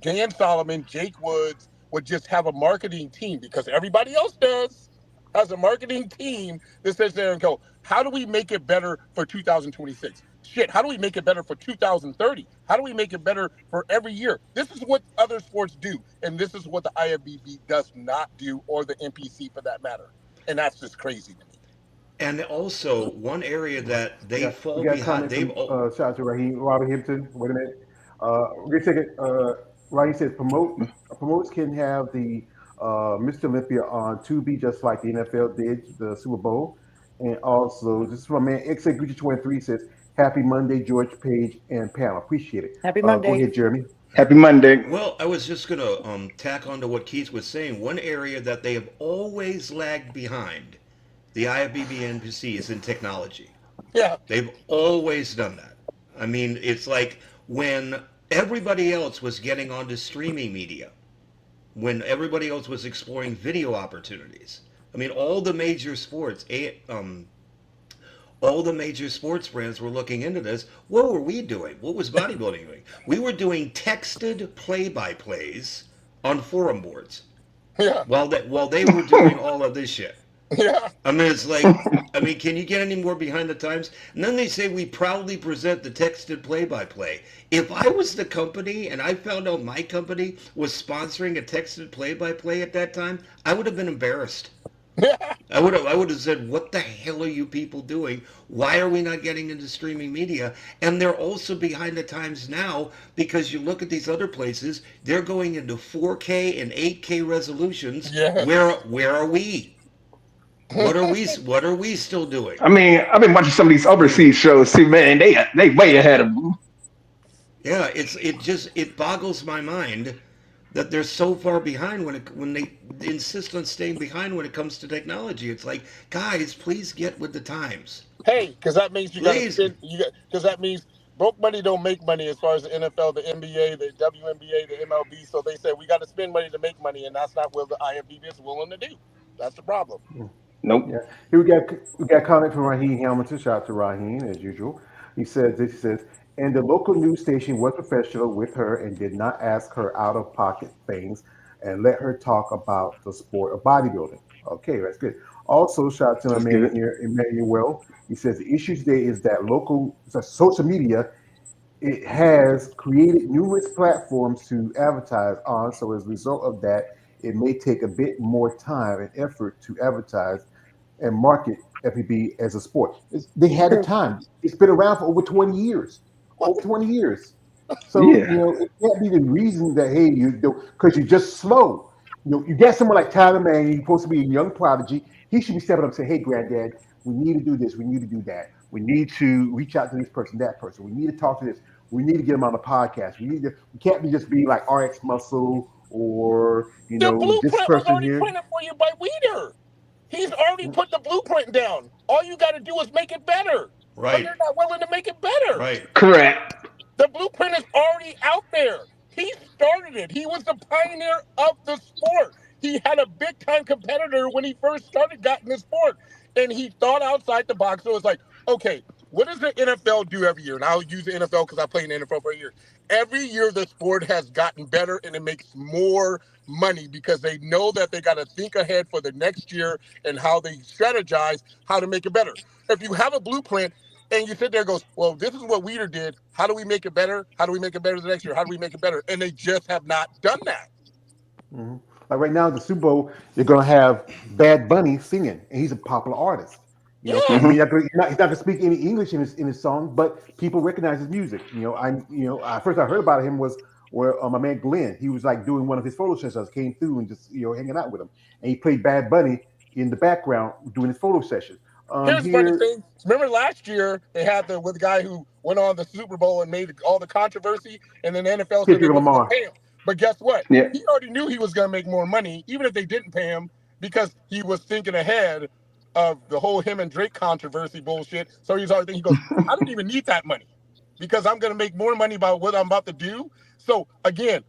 Dan Solomon, Jake Woods would just have a marketing team because everybody else does has a marketing team that sits there and go, how do we make it better for 2026? Shit, how do we make it better for 2030? How do we make it better for every year? This is what other sports do, and this is what the IFBB does not do, or the NPC for that matter. And that's just crazy to me. and also one area that they Yeah, we fall got a behind. comment from shout out to Raheem Robert Himpton. Wait a minute. Wait a second. Raheem says promotes can have the Mr. Olympia on Tubi just like the NFL did the Super Bowl. And also, this is from my man XA Gucci 23 says, Happy Monday, George Page and Pam. Appreciate it. Happy Go Monday. ahead, Jeremy. Happy Monday. Well, I was just gonna tack on to what Keith was saying. One area that they have always lagged behind the IFBB NPC is in technology. Yeah. They've always done that. I mean, it's like when everybody else was getting onto streaming media, when everybody else was exploring video opportunities. I mean, all the major sports brands were looking into this. What were we doing? What was bodybuilding doing? We were doing texted play-by-plays on forum boards Yeah. while they were doing all of this shit. Yeah. I mean, it's like, I mean, can you get any more behind the times? And then they say we proudly present the texted play-by-play. If I was the company and I found out my company was sponsoring a texted play-by-play at that time, I would have been embarrassed. Yeah. I would have said, "What the hell are you people doing? Why are we not getting into streaming media?" And they're also behind the times now because you look at these other places; they're going into 4K and 8K resolutions. Yes. Where are we? What are we still doing? I mean, I've been watching some of these overseas shows too, man. They way ahead of them. Yeah, it boggles my mind that they're so far behind when they insist on staying behind when it comes to technology. It's like, guys, please get with the times. Hey, because that means you got to Please. spend. Because that means broke money don't make money as far as the NFL, the NBA, the WNBA, the MLB. So they said we got to spend money to make money, and that's not what the IFBB is willing to do. That's the problem. Nope. Yeah. Here we got a comment from Raheem Hamilton. Shout out to Raheem as usual. He says, and the local news station was professional with her and did not ask her out of pocket things and let her talk about the sport of bodybuilding. Okay, that's good. Also, shout out to my That's man good. here, Emmanuel. He says the issue today is that social media, it has created numerous platforms to advertise on. So as a result of that, it may take a bit more time and effort to advertise and market FBB as a sport. They had the time. It's been around for over 20 years. Over 20 years. So, Yeah. it can't be the reason that, hey, you do, because you're just slow. You get someone like Tyler Manning, he's supposed to be a young prodigy. He should be stepping up and saying, hey, granddad, we need to do this. We need to do that. We need to reach out to this person, that person. We need to talk to this. We need to get them on the podcast. We can't be just be like RX Muscle or, The this blueprint was person already here. printed for you by Weeder. He's already put the blueprint down. All you got to do is make it better. But Right. they're not willing to make it better. Right. Correct. The blueprint is already out there. He started it. He was the pioneer of the sport. He had a big time competitor when he first started got in the sport. And he thought outside the box. So it's like, okay, what does the NFL do every year? And I'll use the NFL because I played in the NFL for a year. Every year the sport has gotten better and it makes more money because they know that they got to think ahead for the next year and how they strategize how to make it better. If you have a blueprint, and you sit there and goes, well, this is what Weeder did. How do we make it better? How do we make it better the next year? How do we make it better? And they just have not done that. Mm-hmm. Like right now, the Super Bowl, you're gonna have Bad Bunny singing, and he's a popular artist. Yeah. I mean, he's not gonna speak any English in his song, but people recognize his music. First I heard about him was where my man Glenn, he was like doing one of his photo sessions, came through and just hanging out with him, and he played Bad Bunny in the background doing his photo session. Here's the funny Here, thing. Remember last year they had with the guy who went on the Super Bowl and made all the controversy, and then the NFL said they Kendrick wasn't going Lamar. to pay him. But guess what? Yeah. He already knew he was going to make more money, even if they didn't pay him, because he was thinking ahead of the whole him and Drake controversy bullshit. So he's already thinking, he goes, I don't even need that money because I'm going to make more money by what I'm about to do. So again,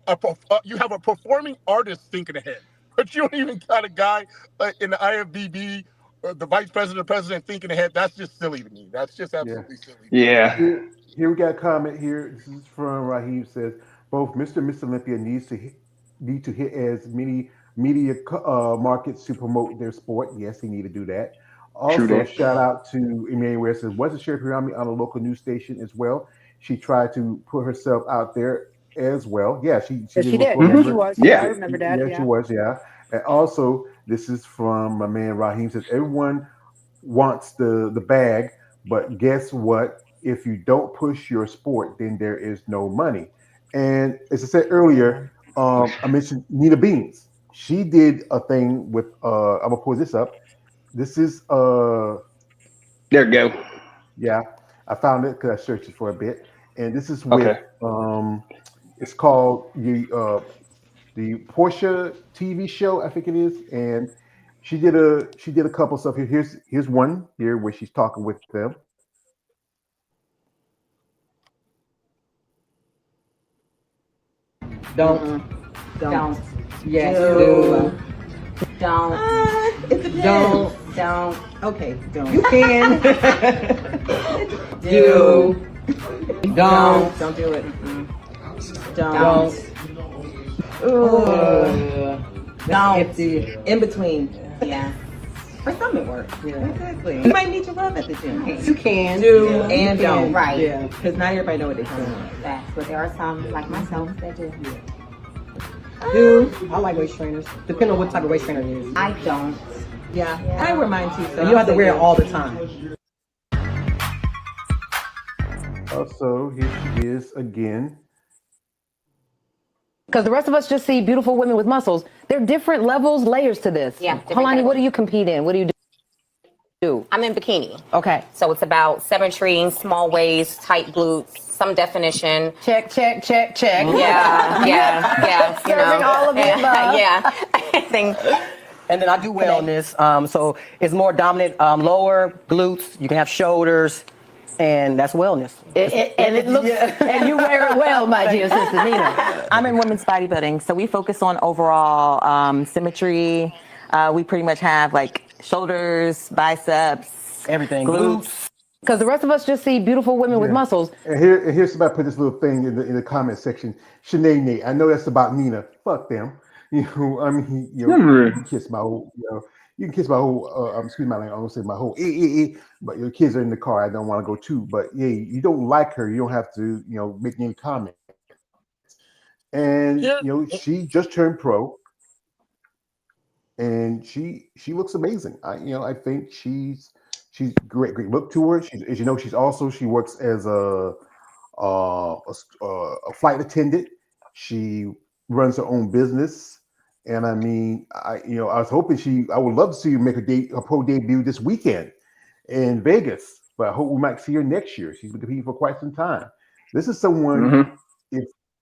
you have a performing artist thinking ahead, but you don't even got a guy in the IFBB, the vice president thinking ahead. That's just silly to me. That's just absolutely silly. Yeah. Here we got a comment here. This is from Raheem. Says both Mr. and Miss Olympia need to hit as many media markets to promote their sport. Yes, he need to do that. True Also, that. shout out to Emmanuel. Says wasn't Sherry Hirami on a local news station as well? She tried to put herself out there as well. Yeah, she Yes, she did. report Yeah, member. she was. Yeah. I remember that. Yeah, she was. Yeah, and also this is from my man Raheem. Says everyone wants the bag, but guess what? If you don't push your sport, then there is no money. And as I said earlier, I mentioned Nina Beans. She did a thing with I'm gonna pull this up. This is There we go. yeah, I found it because I searched it for a bit, and this is with Okay. it's called the Portia TV show, I think it is, and she did a couple stuff here. Here's one here where she's talking with them. Don't. Yes, Do. do. Don't. It depends. Don't. Okay, don't. You can. Do. Don't. Don't do it. Don't. Ooh. Don't. If the in between. Yeah. For some it works. Yeah. Exactly. You might need your love at the gym. You can. Do You and can. don't. Right. Yeah. Because not everybody know what they're doing. Facts. But there are some, like myself, that do. Do. I like waist trainers. Depending on what type of waist trainer you use. I don't. Yeah. Yeah. I wear mine too. So you don't have to wear it all the time. Also, here she is again. Because the rest of us just see beautiful women with muscles. There are different levels, layers to this. Yeah, different Kalani, what do categories. you compete in? What do you do? I'm in bikini. Okay. So it's about symmetry, small waist, tight glutes, some definition. Check, check, check, check. Yeah, yeah. You Serving know. all of the above. Yeah. I think. And then I do wellness. So it's more dominant lower glutes. You can have shoulders, and that's wellness. And it looks, and you wear it well, my dear sister Nina. I'm in women's bodybuilding, so we focus on overall symmetry. We pretty much have like shoulders, biceps, Everything. glutes. Because the rest of us just see beautiful women with muscles. And here's somebody put this little thing in the comment section. Sinead Nate, I know that's about Nina. Fuck them. I mean, you can kiss my whole, you can kiss my whole. Excuse my language. I don't say my whole. But your kids are in the car. I don't want to go too. But yeah, you don't like her. You don't have to, make any comment. And she just turned pro. and she looks amazing. I think she's great look to her. She's, as you know, she works as a flight attendant. She runs her own business, and I mean, I was hoping I would love to see her make her pro debut this weekend in Vegas, but I hope we might see her next year. She's been competing for quite some time. This is someone, Hmm.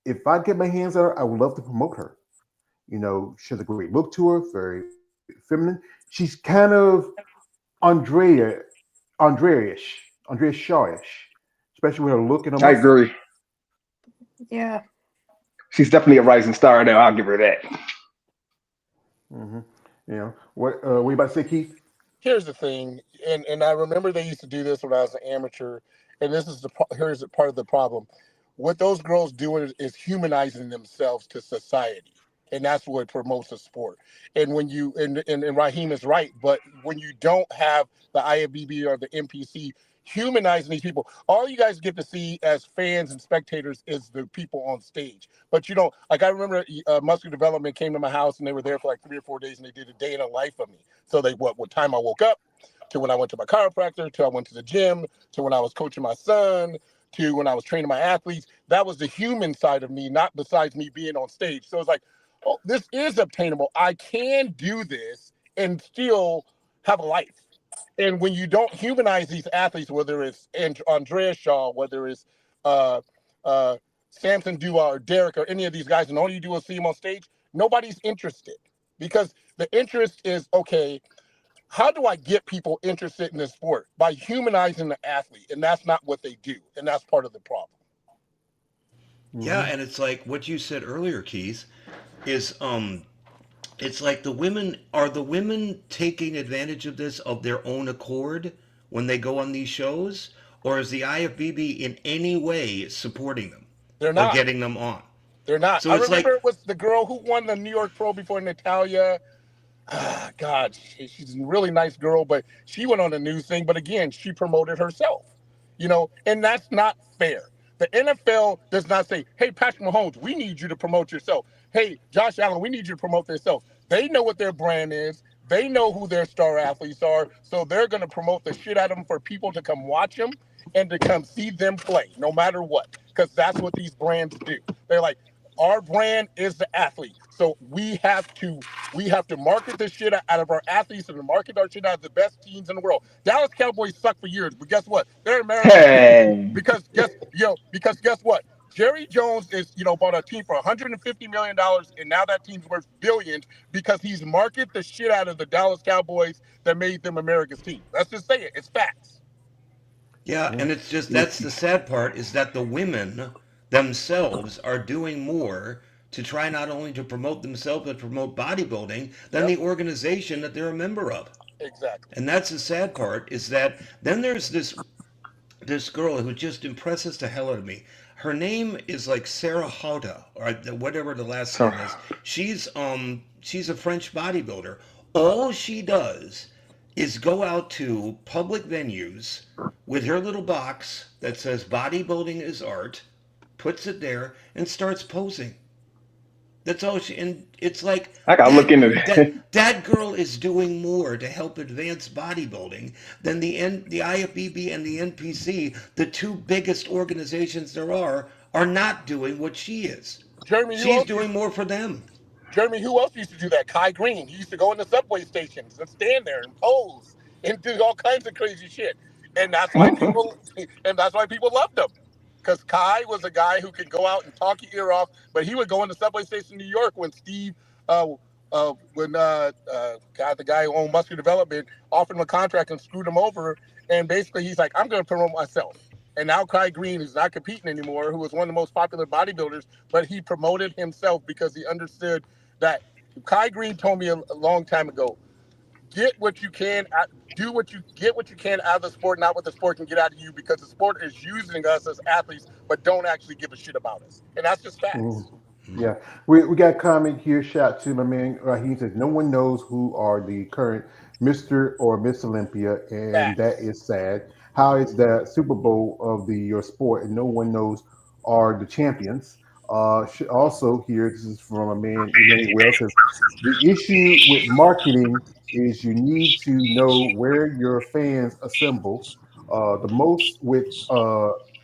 if I get my hands on her, I would love to promote her. She has a great look to her, very feminine. She's kind of Andrea, Andrea Shaw-ish, especially with her look and her I muscle. agree. Yeah. She's definitely a rising star. There, I'll give her that. hmm what you about to say, Keith? Here's the thing, and I remember they used to do this when I was an amateur, and this is here's part of the problem. What those girls doing is humanizing themselves to society, and that's what promotes the sport. And when you and Raheem is right, but when you don't have the IFBB or the NPC humanizing these people, all you guys get to see as fans and spectators is the people on stage. But you know, like I remember Muscle Development came to my house and they were there for like 3 or 4 days and they did a day in a life of me. So they what time I woke up, to when I went to my chiropractor, to I went to the gym, to when I was coaching my son, to when I was training my athletes. That was the human side of me, not besides me being on stage. So it's like, oh, this is obtainable. I can do this and still have a life. And when you don't humanize these athletes, whether it's Andrea Shaw, whether it's uh, uh, Samson Dua or Derek or any of these guys, and all you do is see them on stage, nobody's interested because the interest is, okay, how do I get people interested in this sport? By humanizing the athlete, and that's not what they do, and that's part of the problem. Yeah, hmm and it's like what you said earlier, Keith, is it's like the women taking advantage of this of their own accord when they go on these shows, or is the IFBB in any way supporting them They're or not. getting them on? They're not. So I it's remember like, it was the girl who won the New York Pro before Natalia. God, she's a really nice girl, but she went on a news thing. But again, she promoted herself, and that's not fair. The NFL does not say, "Hey, Patrick Mahomes, we need you to promote yourself." Hey, Josh Allen, we need you to promote yourself. They know what their brand is. They know who their star athletes are, so they're going to promote the shit out of them for people to come watch them and to come see them play, no matter what, because that's what these brands do. They're like, our brand is the athlete, so we have to market the shit out of our athletes and market our shit out of the best teams in the world. Dallas Cowboys suck for years, but guess what? They're America's team Hey, because guess what? Jerry Jones is bought a team for $150 million, and now that team's worth billions because he's marketed the shit out of the Dallas Cowboys that made them America's team. Let's just say it. It's facts. yeah, Yeah. and it's just Yeah. that's the sad part is that the women themselves are doing more to try not only to promote themselves but promote bodybuilding than Yep, the organization that they're a member of. exactly. And that's the sad part is that then there's this girl who just impresses the hell out of me. Her name is like Sarah Hauta or whatever the last so name is. She's a French bodybuilder. All she does is go out to public venues with her little box that says bodybuilding is art, puts it there and starts posing. That's all she, and it's like I gotta look that into that that. that girl is doing more to help advance bodybuilding than the IFBB and the NPC, the two biggest organizations there are not doing what she is. Jeremy, who She's else used doing more for them. Jeremy, who else used to do that? Kai Green. He used to go in the subway stations and stand there and pose and do all kinds of crazy shit. And that's why people and that's why people loved him. Because Kai was a guy who could go out and talk your ear off, but he would go in the subway station in New York when God, the guy who owned Muscle Development offered him a contract and screwed him over. And basically, he's like, I'm going to promote myself. And now Kai Green is not competing anymore, who was one of the most popular bodybuilders, but he promoted himself because he understood that Kai Green told me a long time ago, get what you can, do what you get what you can out of the sport, not what the sport can get out of you, because the sport is using us as athletes, but don't actually give a shit about us, and that's just Mhm. facts. Yeah, we got a comment here. Shout to my man Raheem says no one knows who are the current Mister or Miss Olympia, and that Facts. is sad. How is the Super Bowl of your sport, and no one knows are the champions? Also, here, this is from a man, Emmanuel, says the issue with marketing is you need to know where your fans assemble. The most with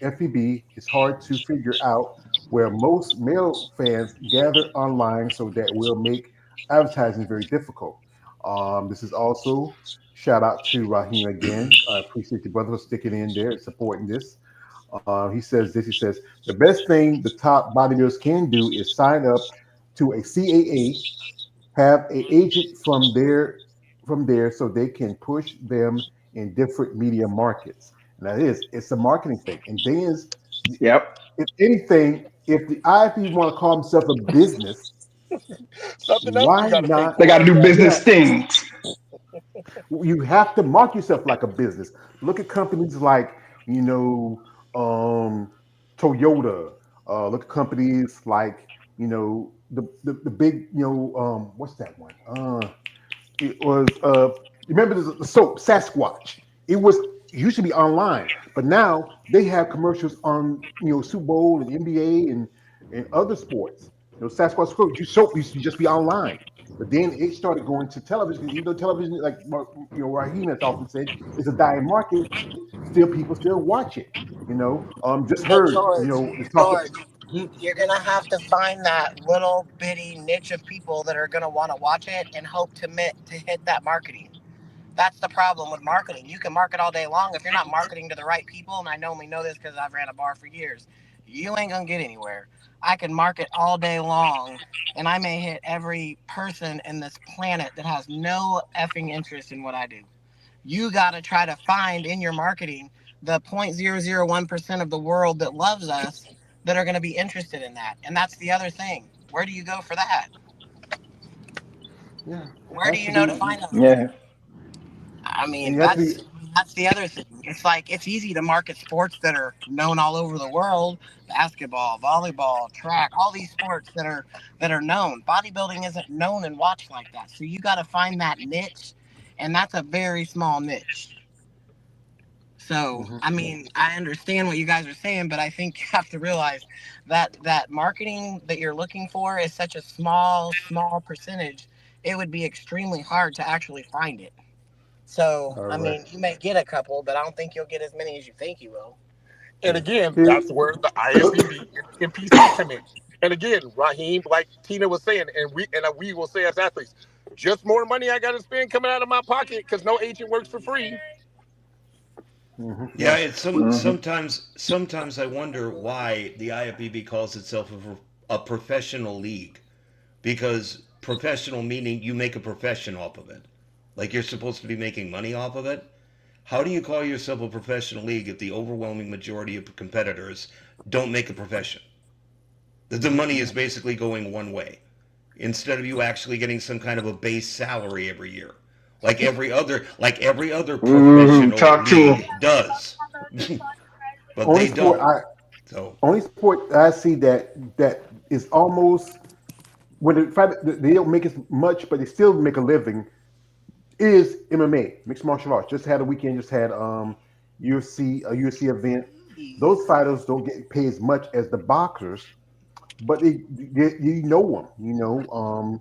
FEB, it's hard to figure out where most male fans gather online, so that will make advertising very difficult. This is also shout out to Raheem again. I appreciate the brother for sticking in there and supporting this. He says this. He says the best thing the top bodybuilders can do is sign up to a CAA, have a agent from there, so they can push them in different media markets. And that is, it's a marketing thing. And then, Yep. if anything, if the IFB want to call themselves a business, Something else we why got to pay not? They got to for. do Yeah, business things. you have to mark yourself like a business. Look at companies like you know um, Toyota. Look at companies like the big what's that one? It was you remember the soap Sasquatch? It used to be online, but now they have commercials on Super Bowl and NBA and other sports. Sasquatch soap used to just be online, but then it started going to television. Even though television, like Raheem has often said, is a dying market, still people still watch it. Just But heard George, the talk. George, you're gonna have to find that little bitty niche of people that are gonna want to watch it and hope to hit that marketing. That's the problem with marketing. You can market all day long if you're not marketing to the right people, and I only know this because I've ran a bar for years. You ain't gonna get anywhere. I can market all day long, and I may hit every person in this planet that has no effing interest in what I do. You got to try to find in your marketing the 0.001% of the world that loves us that are going to be interested in that. And that's the other thing. Where do you go for that? Yeah, Where do has you to know to be. find those Yeah. things? I And mean, you have to be. that's the other thing. It's like it's easy to market sports that are known all over the world: basketball, volleyball, track, all these sports that are known. Bodybuilding isn't known and watched like that. So you got to find that niche, and that's a very small niche. So, Mhm. I mean, I understand what you guys are saying, but I think you have to realize that that marketing that you're looking for is such a small percentage. It would be extremely hard to actually find it. So, All I right. mean, you may get a couple, but I don't think you'll get as many as you think you will. And Yeah. again, Here. that's where the IFBB and NPC come in. And again, Raheem, like Tina was saying, and we will say as athletes, just more money I got to spend coming out of my pocket because no agent works for free. Yeah, Yeah. it's Hmm. sometimes I wonder why the IFBB calls itself a professional league, because professional meaning you make a profession off of it, like you're supposed to be making money off of it. How do you call yourself a professional league if the overwhelming majority of competitors don't make a profession? That the money is basically going one way instead of you actually getting some kind of a base salary every year, like every other professional Talk to him. league does. But Only they sport don't. I So only sport I see that is almost when the fact that they don't make as much, but they still make a living is MMA, mixed martial arts. Just had a weekend, just had a UFC event. Those fighters don't get paid as much as the boxers, but you know them.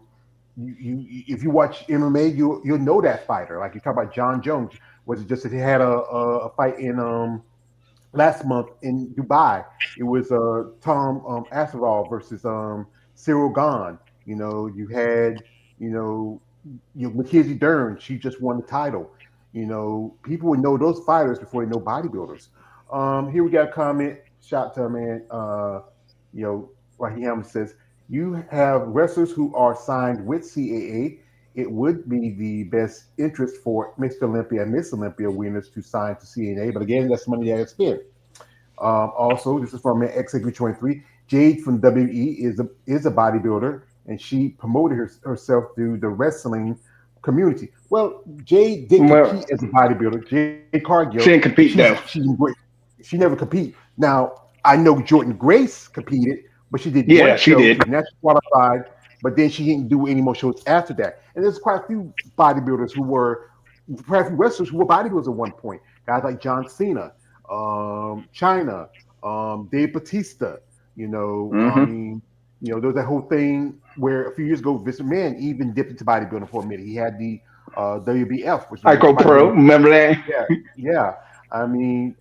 If you watch MMA, you'll know that fighter. Like you talk about John Jones, was it just that he had a fight in last month in Dubai? It was Tom Asaral versus Cyril Gahn. You had you know Mackenzie Dern. She just won the title. People would know those fighters before they know bodybuilders. Here we got a comment. Shout to a man. Rahim says you have wrestlers who are signed with CAA. It would be the best interest for Mr. Olympia and Miss Olympia winners to sign to CAA, but again, that's money that is spent. Also, this is from XAB23. Jade from WE is a bodybuilder, and she promoted herself through the wrestling community. Well, Jade didn't Well, compete as a bodybuilder. Jade Cargill, she didn't compete though. she never compete. Now I know Jordan Grace competed, but she did one Yeah, she show. She did. was nationally qualified, but then she didn't do any more shows after that. And there's quite a few bodybuilders who were, quite a few wrestlers who were bodybuilders at one point. Guys like John Cena, China, Dave Batista. I Mm-hmm. mean, there's that whole thing where a few years ago, Vince McMahon even dipped into bodybuilding for a minute. He had the WBF, which is the Ico Pro, bodybuilding. remember that? Yeah, yeah. I mean,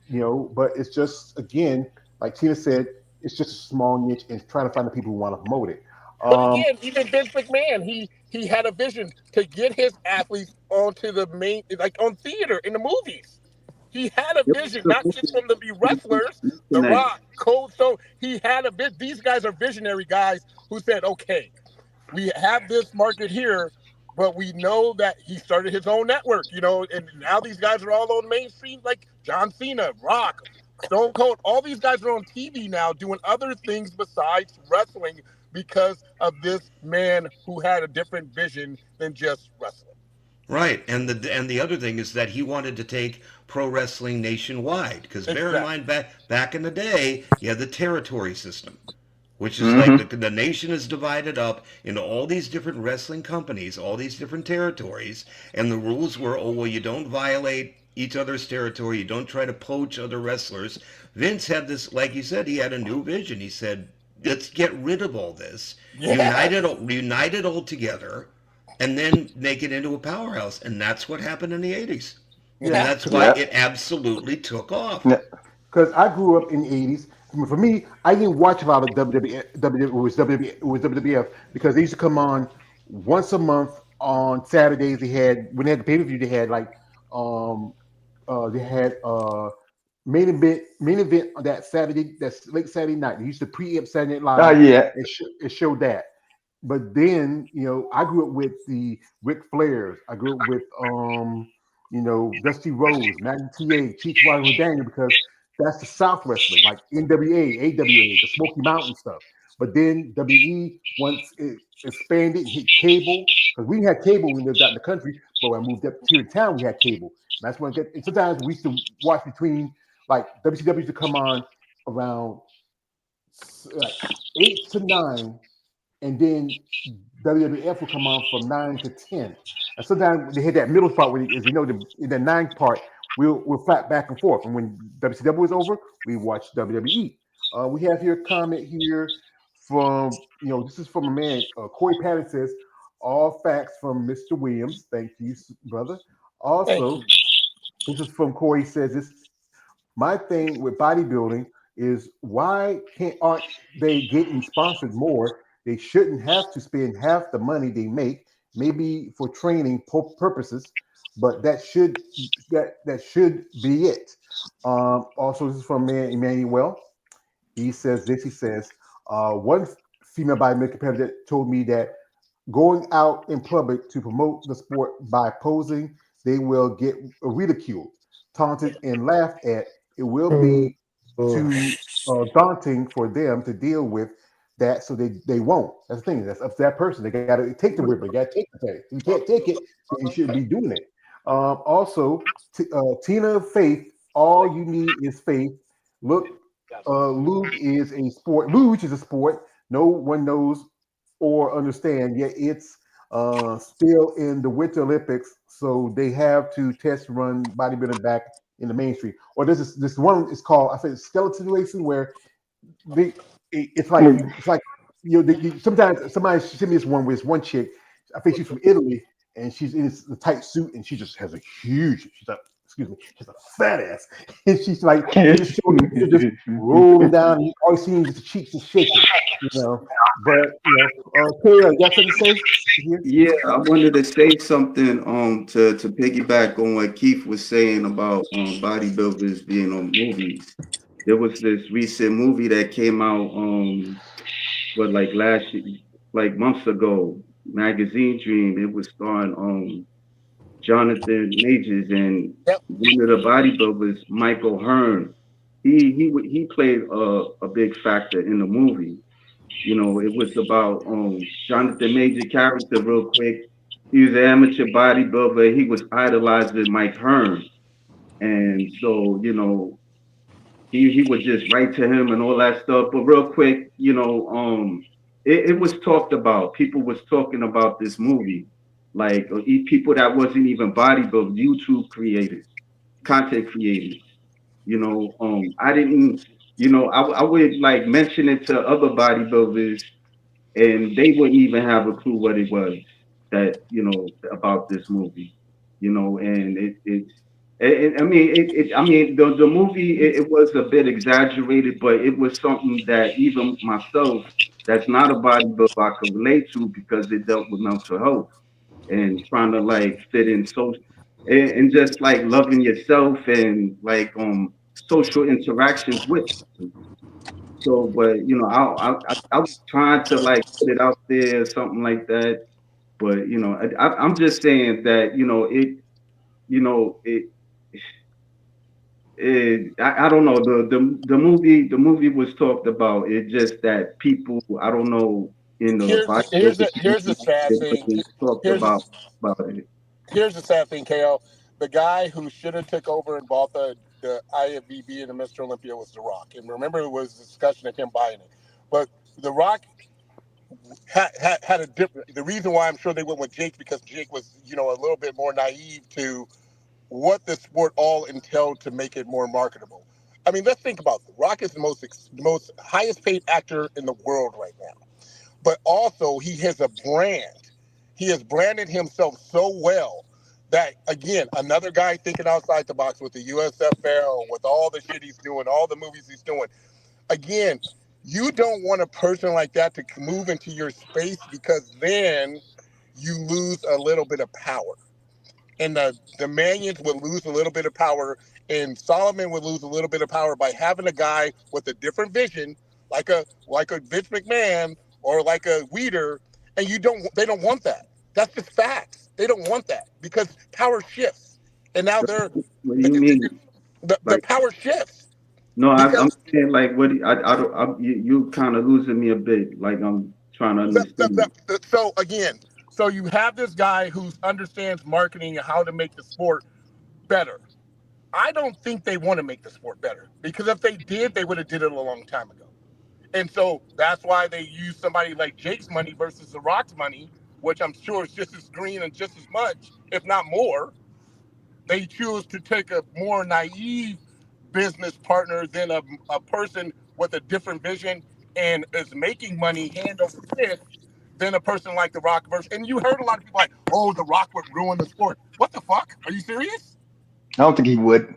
but it's just again, like Tina said, it's just a small niche and trying to find the people who want to promote it. But Um, again, even Vince McMahon, he had a vision to get his athletes onto the main, like on theater in the movies. He had a Yep. vision, not just from them to be wrestlers, The Connect. Rock, Cold Stone. He had a vision. These guys are visionary guys who said, okay, we have this market here, but we know that he started his own network, and now these guys are all on mainstream, like John Cena, Rock, Stone Cold. All these guys are on TV now doing other things besides wrestling because of this man who had a different vision than just wrestling. Right, and the other thing is that he wanted to take pro wrestling nationwide. Because bear in Exactly. mind, back in the day, you had the territory system, which is like Mm-hmm. the nation is divided up into all these different wrestling companies, all these different territories, and the rules were, oh well, you don't violate each other's territory, you don't try to poach other wrestlers. Vince had this, like you said, he had a new vision. He said, let's get rid of all this, Yes. unite it all together, and then make it into a powerhouse. And that's what happened in the 80s. And yeah, Yeah. that's because why Yeah. it absolutely took off. Yeah. I grew up in the '80s. For me, I didn't watch a lot of WWF. It was WWF because they used to come on once a month on Saturdays. When they had the pay per view, they had like um they had main event on that Saturday, that's late Saturday night. They used to preempt Saturday Night Oh Live yeah. and show that. But then, I grew up with the Ric Flairs. I grew up with Dusty Rhodes, Matty TA, Chief Roger Daniel, because that's the South wrestling, like NWA, AWA, the Smoky Mountain stuff. But then WE, once it expanded and hit cable, because we had cable when we lived out in the country, but when I moved up here in town, we had cable. And that's when and sometimes we used to watch between, like, WCW used to come on around like 8 to 9, and then WWF will come on from 9 to 10. And sometimes they hit that middle spot where, as in the ninth part, we'll flap back and forth. And when WCW was over, we watch WWE. We have here a comment here from, this is from a man, Corey Patton says, all facts from Mr. Williams. Thank you, brother. Thank Also, you. this is from Corey says this. My thing with bodybuilding is why aren't they getting sponsored more? They shouldn't have to spend half the money they make, maybe for training purposes, but that should be it. Also, this is from Emmanuel. He says this. He says one female bodybuilding competitor told me that going out in public to promote the sport by posing, they will get ridiculed, taunted, and laughed at. It will be too daunting for them to deal with that, so they won't. That's the thing. That's up to that person. They got to take the river. They got to take the thing. If you can't take it, then you shouldn't be doing it. Also, Tina Faith, all you need is faith. Look, Luge is a sport. No one knows or understand, yet it's still in the Winter Olympics, so they have to test run bodybuilding back in the mainstream. Or this one is called, I think, skeleton racing, where they it's like sometimes somebody sent me this one where it's one chick, I think she's from Italy, and she's in a tight suit, and she just has a huge, she's a fat ass, and she's like, they just showing the picture just rolling down, and you always seeing just the cheeks just shaking, But Kayla, you got something to say here? Yeah, I wanted to say something to piggyback on what Keith was saying about bodybuilders being on movies. There was this recent movie that came out what like like months ago, Magazine Dream. It was starring Jonathan Majors and Yep. one of the bodybuilders, Michael Hearn. He played a big factor in the movie. You know, it was about Jonathan Major character real quick. He was an amateur bodybuilder. He was idolizing Mike Hearn. And so, he would just write to him and all that stuff. But real quick, it was talked about. People was talking about this movie. Like people that wasn't even bodybuilders, YouTube creators, content creators. I didn't. I would like mention it to other bodybuilders, and they wouldn't even have a clue what it was that about this movie. And I mean, I mean, the movie it was a bit exaggerated, but it was something that even myself, that's not a bodybuilder, I could relate to because it dealt with mental health and trying to like fit in social and just like loving yourself and like social interactions with people. So, but I was trying to like put it out there or something like that. But I'm just saying that it I don't know the movie was talked about. It just that people I don't know in the bodybuilding Here's the sad but thing. they talked Here's the about it. here's the sad thing, KO. The guy who should have took over and bought the IFBB and the Mr. Olympia was The Rock. And remember, it was a discussion of him buying it. But The Rock had a different. The reason why I'm sure they went with Jake because Jake was a little bit more naive to what the sport all entailed to make it more marketable. I mean, let's think about it. Rock is the most highest paid actor in the world right now, but also he has a brand. He has branded himself so well that again, another guy thinking outside the box with the USFL, with all the shit he's doing, all the movies he's doing. Again, you don't want a person like that to move into your space because then you lose a little bit of power and the Manions would lose a little bit of power, and Solomon would lose a little bit of power by having a guy with a different vision, like a Vince McMahon or like a Weeder, and they don't want that. That's just facts. They don't want that because power shifts, and now What do you mean? the Like power shifts no, I'm because saying like what I don't you kind of losing me a bit. Like I'm trying to understand. so again, so you have this guy who understands marketing and how to make the sport better. I don't think they want to make the sport better because if they did, they would have did it a long time ago. And so that's why they use somebody like Jake's money versus The Rock's money, which I'm sure is just as green and just as much, if not more. They choose to take a more naive business partner than a person with a different vision and is making money hand over fist than a person like The Rock versus. And you heard a lot of people like, "Oh, The Rock would ruin the sport." What the fuck? Are you serious? I don't think he would.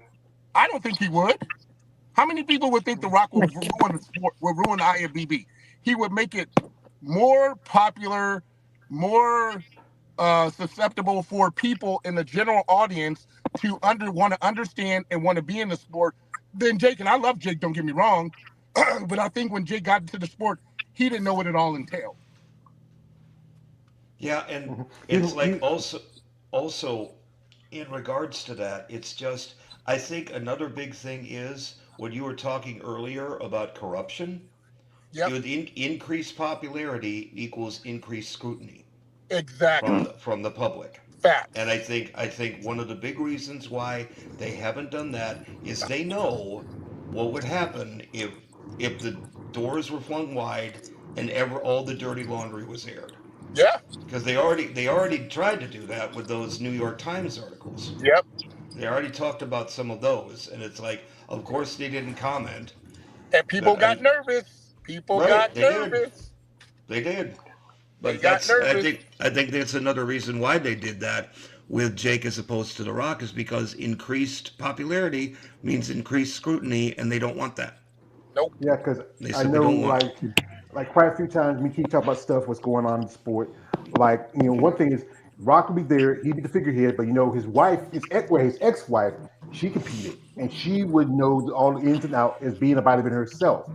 I don't think he would. How many people would think The Rock will ruin the sport, will ruin the IFBB? He would make it more popular, more susceptible for people in the general audience to want to understand and want to be in the sport than Jake. And I love Jake, don't get me wrong, but I think when Jake got into the sport, he didn't know what it all entailed. Yeah, and it's like also in regards to that, it's just I think another big thing is what you were talking earlier about corruption. Yep. Increased popularity equals increased scrutiny Exactly. from the public. Facts. And I think one of the big reasons why they haven't done that is they know what would happen if the doors were flung wide and ever all the dirty laundry was aired. Yeah. Because they already tried to do that with those New York Times articles. Yep. They already talked about some of those, and it's like, of course they didn't comment. And people But got nervous. People right, got they did. nervous. They did. They But got that's I nervous. think I think that's another reason why they did that with Jake as opposed to The Rock is because increased popularity means increased scrutiny, and they don't want that. Nope. Yeah, because They I simply know, don't want it. like quite a few times, me keep talking about stuff what's going on in the sport. Like, one thing is Rock will be there, he'd be the figurehead, but his wife, his ex-wife, she competed, and she would know all the ins and outs as being a bodybuilder herself.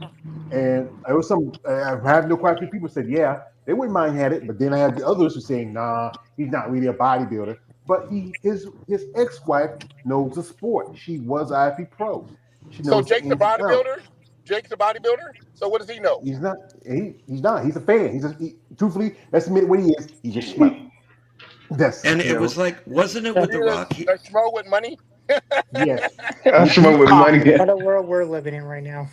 And there was I have no quite a few people said, yeah, they wouldn't mind had it, but then I had the others who saying, nah, he's not really a bodybuilder. But his ex-wife knows the sport. She was IFP pro. She So knows the Jake's a ins and outs. bodybuilder. Jake's a bodybuilder. So what does he know? He's not. He's not. He's a fan. Truthfully, let's admit what he is. He's just schmuck. That's And it was like, wasn't it He with The is Rock? a schmo with money. yes. Ashman with money. What a world we're living in right now.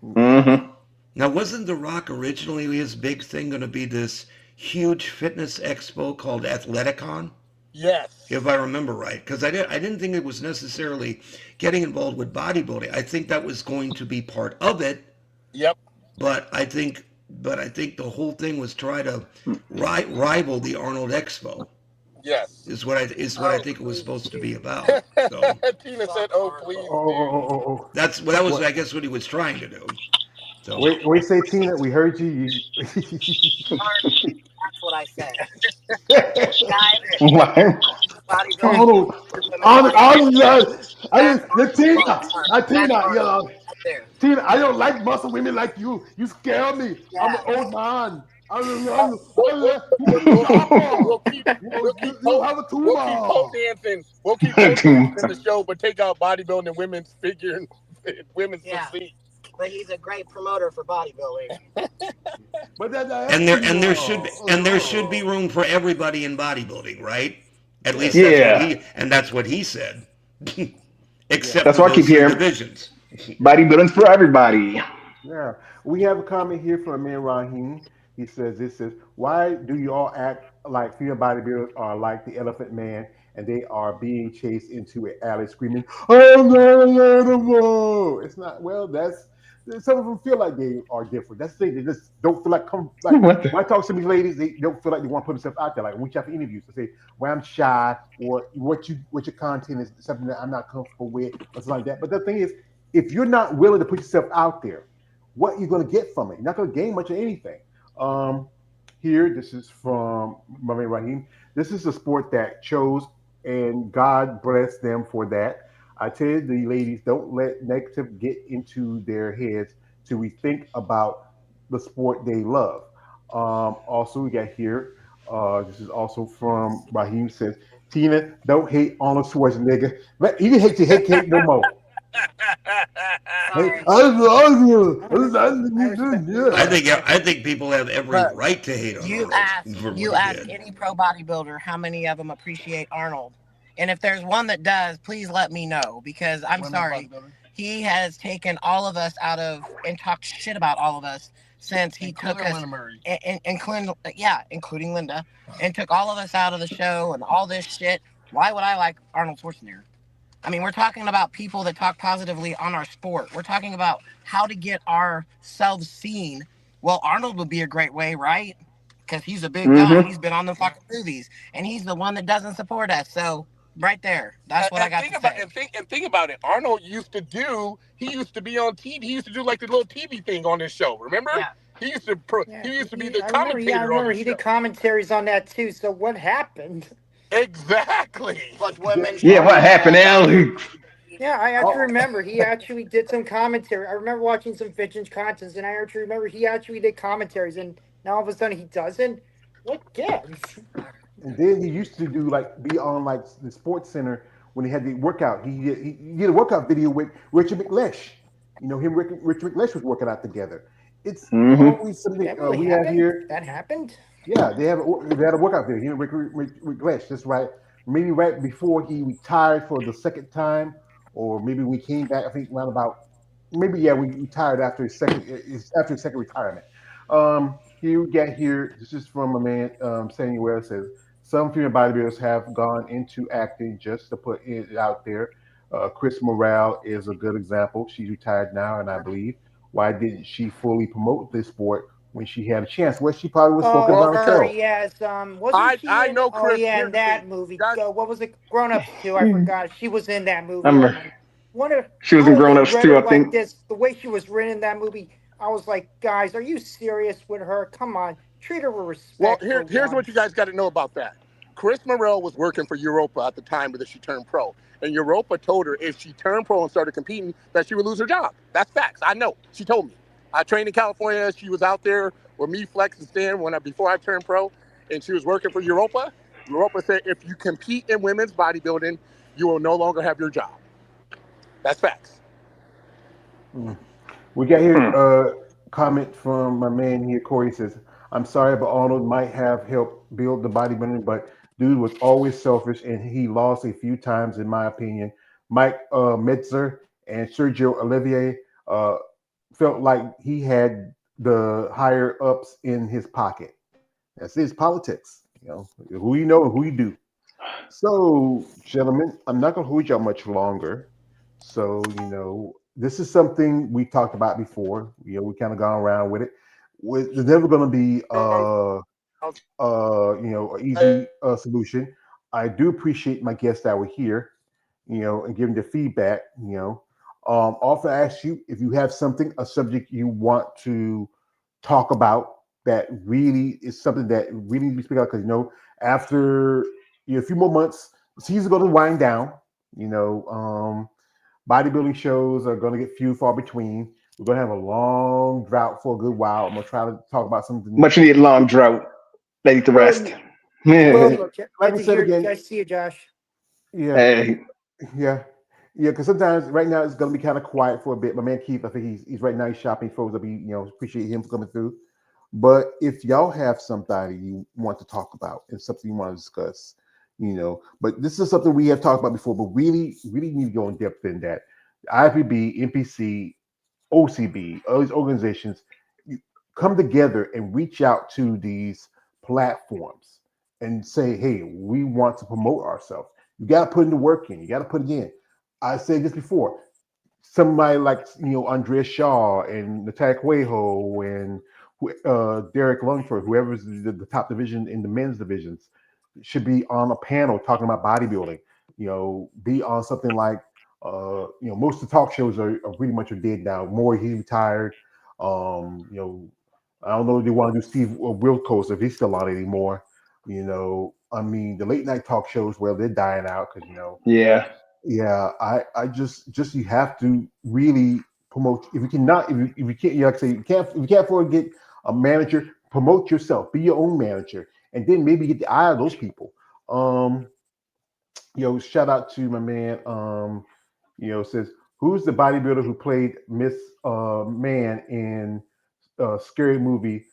Mm-hmm. Now, wasn't The Rock originally his big thing going to be this huge fitness expo called Athleticon? Yes. If I remember right, because I didn't think it was necessarily getting involved with bodybuilding. I think that was going to be part of it. Yep. But I think the whole thing was try to rival the Arnold Expo. Yes. Is what I think it was supposed to be about. So Tina said, "Oh, please, Oh. that was I guess what he was trying to do. So wait, say Tina, we heard you. That's what I said. The guy What? Arnold, Tina, you know, there. Tina, I don't like muscle women like you. You scare me. I'm an old man. You we'll keep have a we'll keep pole tumor. dancing. We'll keep pole dancing in the show, but take out bodybuilding and women's figure and women's physique." But he's a great promoter for bodybuilding. But and there should be room for everybody in bodybuilding, right? At least that's what he said. Except That's for why I keep those three hearing divisions. bodybuilding's for everybody. Yeah. We have a comment here from man Rahim. He says, why do you all act like female bodybuilders are like the elephant man and they are being chased into an alley screaming, I'm not an animal? It's not, well, some of them feel like they are different. That's the thing. They just don't feel like when I talk to these ladies, they don't feel like they want to put themselves out there. Like when we have interviews, they say, well, I'm shy, or what your content is something that I'm not comfortable with, or something like that. But the thing is, if you're not willing to put yourself out there, what you're going to get from it? You're not going to gain much of anything. Here, this is from Mami Rahim. This is a sport that chose, and God bless them for that. I tell you, the ladies, don't let negative get into their heads to rethink about the sport they love. Also, we got here. This is also from Raheem says, Tina, don't hate Arnold Schwarzenegger. You didn't hate no more. I think people have every right to hate on Arnold. You ask any pro bodybuilder how many of them appreciate Arnold, and if there's one that does, please let me know, because I'm sorry, he has taken all of us out of and talked shit about all of us since he took us, including Linda, and took all of us out of the show and all this shit. Why would I like Arnold Schwarzenegger? I mean, we're talking about people that talk positively on our sport. We're talking about how to get ourselves seen. Well, Arnold would be a great way, right? Because he's a big guy. He's been on the fucking movies, and he's the one that doesn't support us. So, right there, that's what I got to say. And think about it. Arnold used to be on TV. He used to do like the little TV thing on this show. Remember? Yeah. He used to be the commentator. I remember he did commentaries on that too. So what happened? Exactly. But women. Yeah, what happened now? Yeah, I actually remember he actually did some commentary. I remember watching some Fitchens contests, and I actually remember he actually did commentaries, and now all of a sudden he doesn't. What gives? And then he used to be on like the Sports Center when he had the workout. He did a workout video with Richard McLeish. You know, him and Richard McLeish was working out together. It's always something we have here. That happened? Yeah, they had a workout video. He and Rick McLeish. That's right. Maybe right before he retired for the second time, or maybe we came back. I think around about we retired after his second retirement. Here we got here. This is from a man Samuel says some female bodybuilders have gone into acting just to put it out there. Chris Morale is a good example. She's retired now, and I believe why didn't she fully promote this sport when she had a chance? Well, she probably was focused on herself. Yes, wasn't she I know Chris. Oh yeah, in that movie. What was it? Grown Ups 2. I forgot. She was in that movie. She was in Grown Ups 2, I think. The way she was written in that movie, I was like, guys, are you serious with her? Come on, treat her with respect. Well, here's what you guys got to know about that. Chris Morel was working for Europa at the time that she turned pro. And Europa told her if she turned pro and started competing, that she would lose her job. That's facts. I know. She told me. I trained in California. She was out there with me, Flex, and Stan before I turned pro. And she was working for Europa. Europa said if you compete in women's bodybuilding, you will no longer have your job. That's facts. We got here a comment from my man here, Corey says, I'm sorry, but Arnold might have helped build the bodybuilding, but dude was always selfish, and he lost a few times, in my opinion. Mike Metzer and Sergio Olivier felt like he had the higher ups in his pocket. That's his politics. You know who you know and who you do. So, gentlemen, I'm not going to hold y'all much longer. So, this is something we talked about before. We kind of gone around with it. There's never going to be, an easy solution. I do appreciate my guests that were here, and giving their feedback. Also ask you if you have a subject you want to talk about that really is something that really needs to be speak out because after a few more months, the season's going to wind down. You know, bodybuilding shows are going to get few far between. We're going to have a long drought for a good while. I'm going to try to talk about something. Much needed long drought. They need to rest. Well, Good well, to like we said again, see you, Josh. yeah, Hey, yeah, yeah. Because sometimes right now it's going to be kind of quiet for a bit. My man Keith, I think he's right now he's shopping. Froze up. Appreciate him for coming through. But if y'all have somebody you want to talk about and something you want to discuss, but this is something we have talked about before, but really, really need to go in depth in that. IFBB, NPC, OCB, all these organizations come together and reach out to these platforms and say, hey, we want to promote ourselves. You got to put in the work in. You got to put it in. I said this before. Somebody like Andrea Shaw and Natalia Cuejo and Derek Lungford, whoever's the top division in the men's divisions, should be on a panel talking about bodybuilding. Be on something like most of the talk shows are pretty much dead now. More he retired. I don't know if they want to do Steve Wilkos if he's still on anymore. I mean the late night talk shows, well, they're dying out because yeah. yeah, I just you have to really promote. If you cannot, if you can't, like I say, you can't afford to get a manager. Promote yourself. Be your own manager, and then maybe get the eye of those people. Um, Shout out to my man. Says who's the bodybuilder who played Miss Man in scary movie?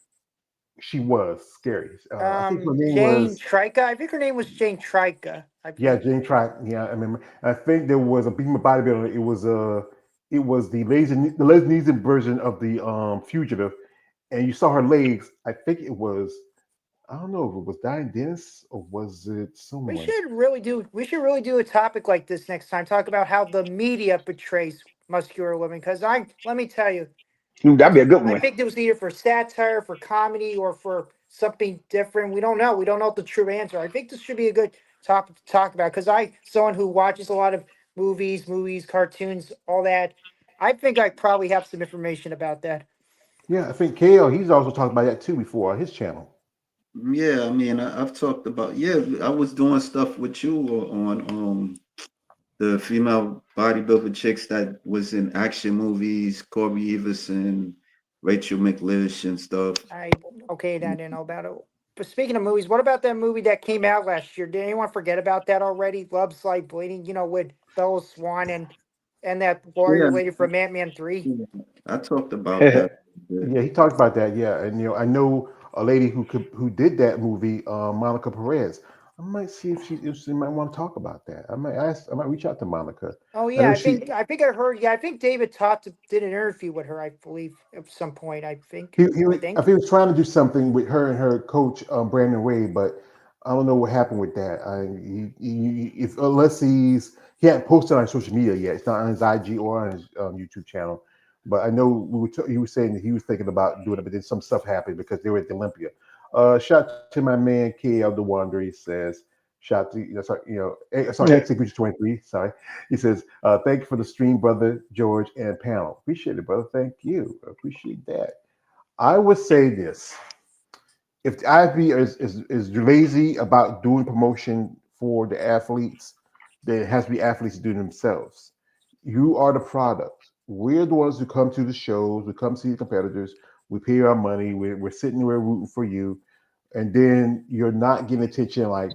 She was scary. I think her name Jane was. Trika. I think her name was Jane Trika. I Yeah, think. Jane Track. Yeah, I remember. I think there was a Beam Bodybuilder. It was the Leslie Nielsen version of the Fugitive, and you saw her legs. I think it was. I don't know if it was Diane Dennis or was it someone. We should really do a topic like this next time. Talk about how the media portrays muscular women. Because let me tell you, Ooh, that'd be a good I one. think it was either for satire, for comedy, or for something different. We don't know. We don't know the true answer. I think this should be a good topic to talk about because someone who watches a lot of movies, cartoons, all that. I think I probably have some information about that. Yeah, I think KL. He's also talked about that too before on his channel. Yeah, I mean, I've talked about, yeah, I was doing stuff with you on the female bodybuilder chicks that was in action movies, Corey Everson, Rachel McLish and stuff. Okay, I didn't know about it. But speaking of movies, what about that movie that came out last year? Did anyone forget about that already? Love's Like Bleeding, with Bella Swan and that warrior Yeah, lady from Ant-Man 3. yeah, I talked about that a bit. Yeah, he talked about that. Yeah, and I know a lady who did that movie, Monica Perez. I might see if she might want to talk about that. I might ask. I might reach out to Monica. Oh I yeah, know she. I think I heard. Yeah, I think David did an interview with her. I believe at some point. I I think think. he was trying to do something with her and her coach, Brandon Wade, but I don't know what happened with that. If unless he hadn't posted on social media yet, it's not on his IG or on his YouTube channel. But I know he was saying that he was thinking about doing it, but then some stuff happened because they were at the Olympia. Shout out to my man KL the Wanderer. He says, shout out to sorry, sorry, Yeah. XC 23. Sorry, he says, thank you for the stream, brother George and panel. Appreciate it, brother. Thank you. I appreciate that. I would say this: if the IFB is lazy about doing promotion for the athletes, then it has to be athletes to do it themselves. You are the product. We're the ones who come to the shows, we come see the competitors, we pay our money, we're sitting there rooting for you, and then you're not getting attention. Like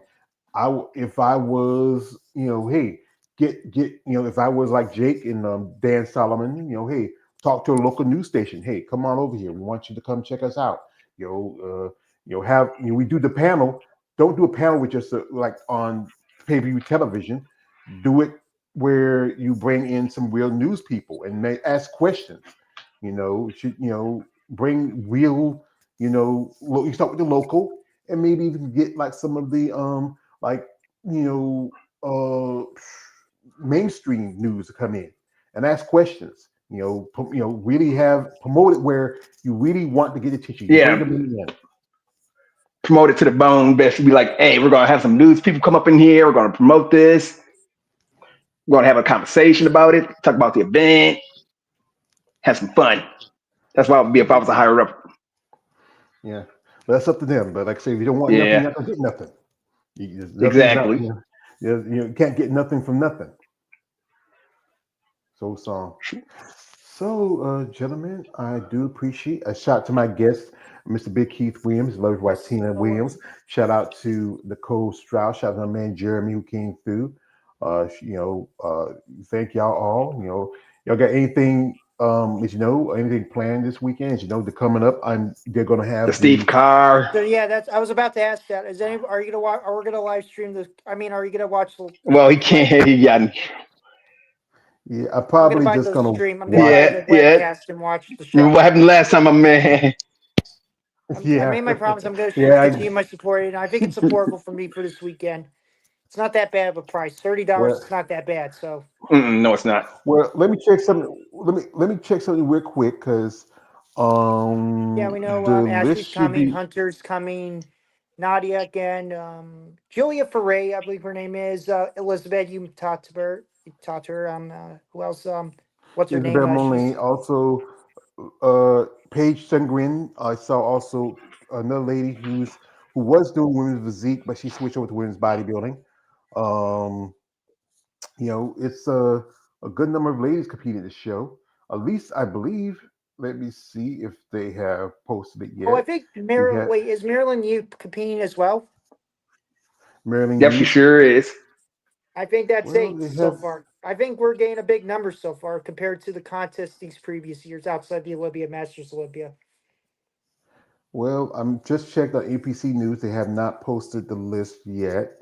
if I was, hey, if I was like Jake and Dan Solomon, hey, talk to a local news station. Hey, come on over here. We want you to come check us out. You know, we do the panel. Don't do a panel with just like on pay-per-view television. Do it where you bring in some real news people and ask questions. Bring real. You start with the local and maybe even get like some of the like you mainstream news to come in and ask questions. Really have promote it where you really want to get attention. You bring Yeah, them in. promote it to the bone. Best be like, hey, we're gonna have some news people come up in here. We're gonna promote this. We're gonna have a conversation about it. Talk about the event. Have some fun. That's why I would be if I was a higher up. Yeah, but that's up to them. But like I say, if you don't want nothing, Yeah, you're not gonna get nothing. Nothing's not. exactly. You can't get nothing from nothing. So, gentlemen, I do appreciate a shout out to my guest, Mr. Big Keith Williams, loved wife Tina Williams. Shout out to Nicole Strauss. Shout out to my man Jeremy who came through. Thank y'all all. Y'all got anything? Anything planned this weekend? They're coming up. They're gonna The have Steve the. Carr. So yeah, that's. I was about to ask that. Are you gonna watch? Are we gonna live stream this? I mean, are you gonna watch the Well, he live? can't. He got. Yeah, I'm I'm gonna probably buy just the gonna stream. I'm gonna watch. buy Yeah, the yeah. webcast and watch the show. What happened last time, my man? I Yeah, made my promise. I'm gonna yeah. continue my support, and I think it's affordable for me for this weekend. It's not that bad of a price. $30. Well, It's not that bad. So No, it's not. well, let me check something. Let me check something real quick because yeah, we know the Ashley's list should coming, be. Hunter's coming, Nadia again, Julia Foray, I believe her name is. Elizabeth, you talked to her. Who else? What's her name? Isabel She's Moline, also Paige Sengrin. I saw also another lady who was doing women's physique, but she switched over to women's bodybuilding. Um, it's a good number of ladies competing in the show. At least I believe. Let me see if they have posted it Oh, I yet. think We Marilyn. had Wait, is Marilyn you competing as well? Marilyn Yep, she Youth. sure is. I think that's Well, eight they so have. far. I think we're getting a big number so far compared to the contest these previous years outside the Olympia Masters Olympia. Well, I'm just checked on APC News. They have not posted the list yet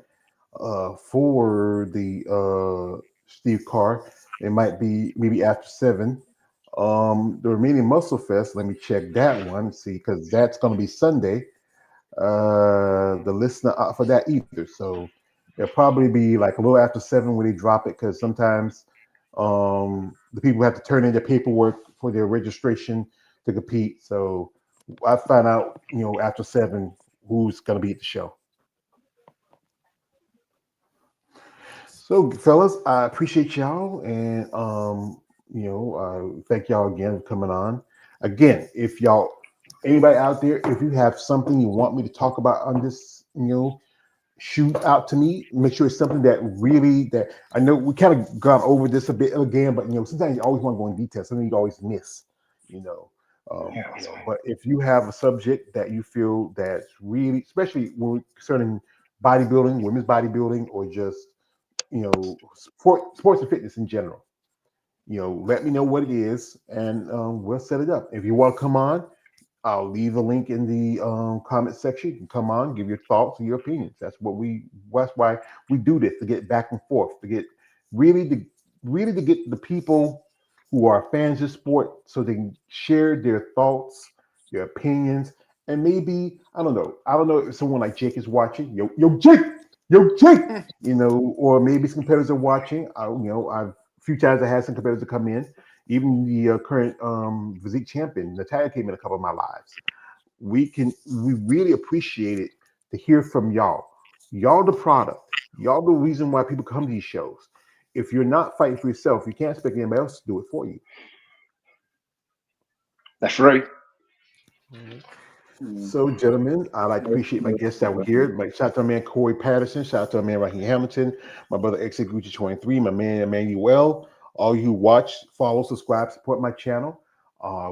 for the Steve Carr. It might be maybe after 7. The remaining Muscle Fest. Let me check that one. See, because that's going to be Sunday. The list not out for that either. So it'll probably be like a little after 7 when they drop it. Because sometimes the people have to turn in their paperwork for their registration to compete. So I find out, after 7 who's going to be at the show. So, fellas, I appreciate y'all, and thank y'all again for coming on. Again, if anybody out there, if you have something you want me to talk about on this, shoot out to me. Make sure it's something that I know we kind of gone over this a bit again, but sometimes you always want to go in detail. Something you always miss, you know. But if you have a subject that you feel that's really, especially concerning bodybuilding, women's bodybuilding, or just sports and fitness in general, let me know what it is, and we'll set it up. If you want to come on, I'll leave a link in the comment section. You can come on, give your thoughts and your opinions. That's why we do this, to get back and forth, to get really to get the people who are fans of sport so they can share their thoughts, their opinions, and maybe I don't know if someone like Jake is watching. Jake, or maybe some competitors are watching. I've a few times I had some competitors come in. Even the current physique champion, Natalia, came in a couple of my lives. We really appreciate it to hear from y'all. Y'all the product. Y'all the reason why people come to these shows. If you're not fighting for yourself, you can't expect anybody else to do it for you. That's right. So, gentlemen, I'd like to appreciate my guests that were here. Like, shout out to my man Corey Patterson. Shout out to my man Raheem Hamilton. My brother Gucci23. My man Emmanuel. All you who watch, follow, subscribe, support my channel.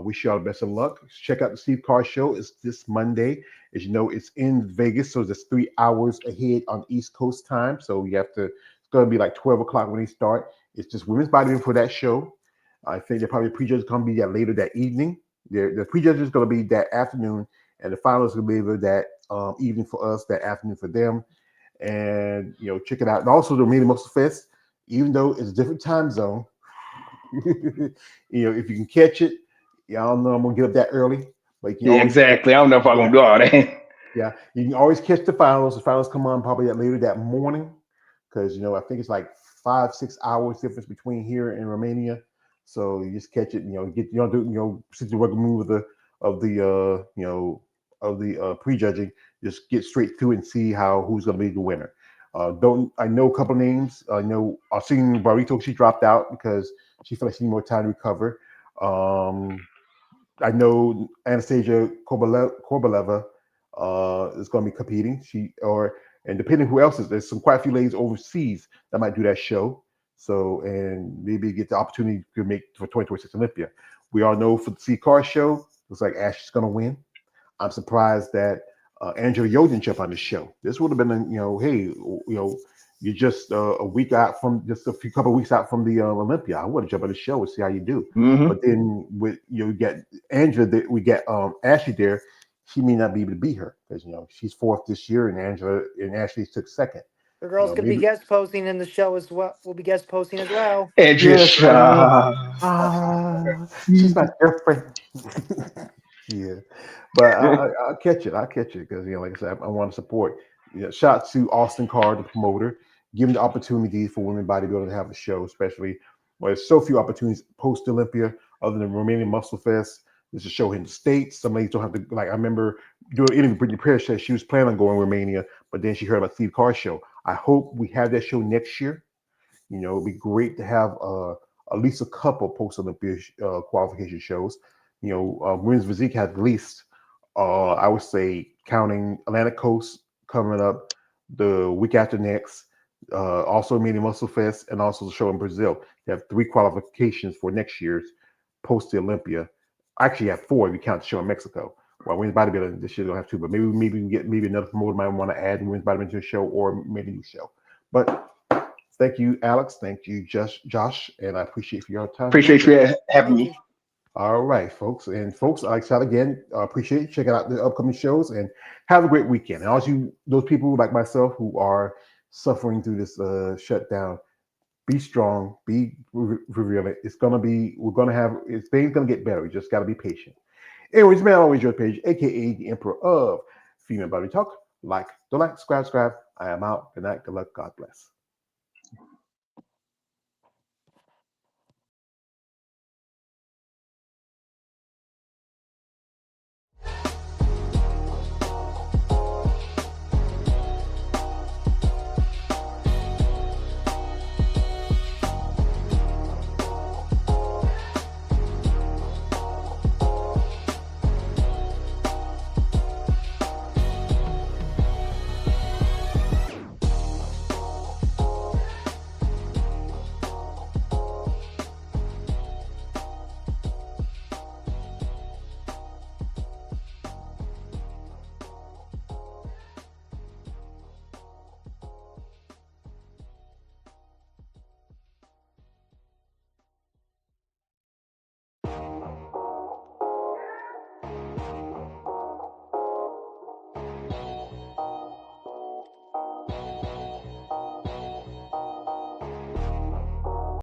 Wish you all the best of luck. Check out the Steve Carr Show. It's this Monday. As you know, it's in Vegas, so it's 3 hours ahead on East Coast time. So you have to. It's going to be like 12 o'clock when they start. It's just women's bodybuilding for that show. I think they're probably prejudges going to be that later that evening. The prejudges is going to be that afternoon, and the finals will be later that evening for us, that afternoon for them. And check it out. And also the Mini Muscle Fest, even though it's a different time zone, if you can catch it, y'all know I'm gonna get up that early, but you can Yeah, always exactly. I don't know if I'm gonna do all that. yeah, you can always catch the finals. The finals come on probably that later that morning. because I think it's like 5-6 hours difference between here and Romania. So you just catch it. Get do since the regular move of the prejudging, just get straight to it and see who's going to be the winner. Don't I know a couple of names? I know I've seen Barito. She dropped out because she felt like she needed more time to recover. I know Anastasia Korbaleva is going to be competing. And depending who else is, there's quite a few ladies overseas that might do that show. So and maybe get the opportunity to make for 2026 Olympia. We all know for the C car show, looks like Ash is going to win. I'm surprised that Angela Yo didn't jump on the show. This would have been, hey, you're just a week out from just couple of weeks out from the Olympia. I want to jump on the show and see how you do. Mm-hmm. But then with you get Angela, we get Ashley there. She may not be able to beat her because she's fourth this year, and Ashley took second. The girl's gonna be guest posting in the show as well. Will be guest posting as well. Yes, she's my girlfriend. Yeah, but I'll catch it. I'll catch it because like I said, I want to support. Shout out to Austin Carr, the promoter, giving the opportunity for women bodybuilding to have a show, especially when there's so few opportunities post Olympia, other than Romanian Muscle Fest. There's a show in the States. Some ladies don't have to I remember doing an interview. Brittany Pierce said she was planning on going to Romania, but then she heard about Steve Carr's show. I hope we have that show next year. It'd be great to have at least a couple post-Olympia qualification shows. Women's physique has at least, I would say, counting Atlantic Coast coming up the week after next, also Media Muscle Fest, and also the show in Brazil. They have 3 qualifications for next year's post Olympia. Actually, you have 4 if you count the show in Mexico. Well, women's bodybuilding this year don't have 2, but maybe we can get another promoter might want to add women's bodybuilding to the show or maybe a new show. But thank you, Alex. Thank you, Josh, and I appreciate for your time. Appreciate you having me. All right, folks. And folks, like I said again, appreciate it. Check out the upcoming shows and have a great weekend. And also, those people like myself who are suffering through this shutdown, be strong, be resilient. Things gonna get better. We just gotta be patient. Anyways, man, always your page, aka the Emperor of Female Body Talk. Like, don't like, subscribe. I am out. Good night. Good luck. God bless.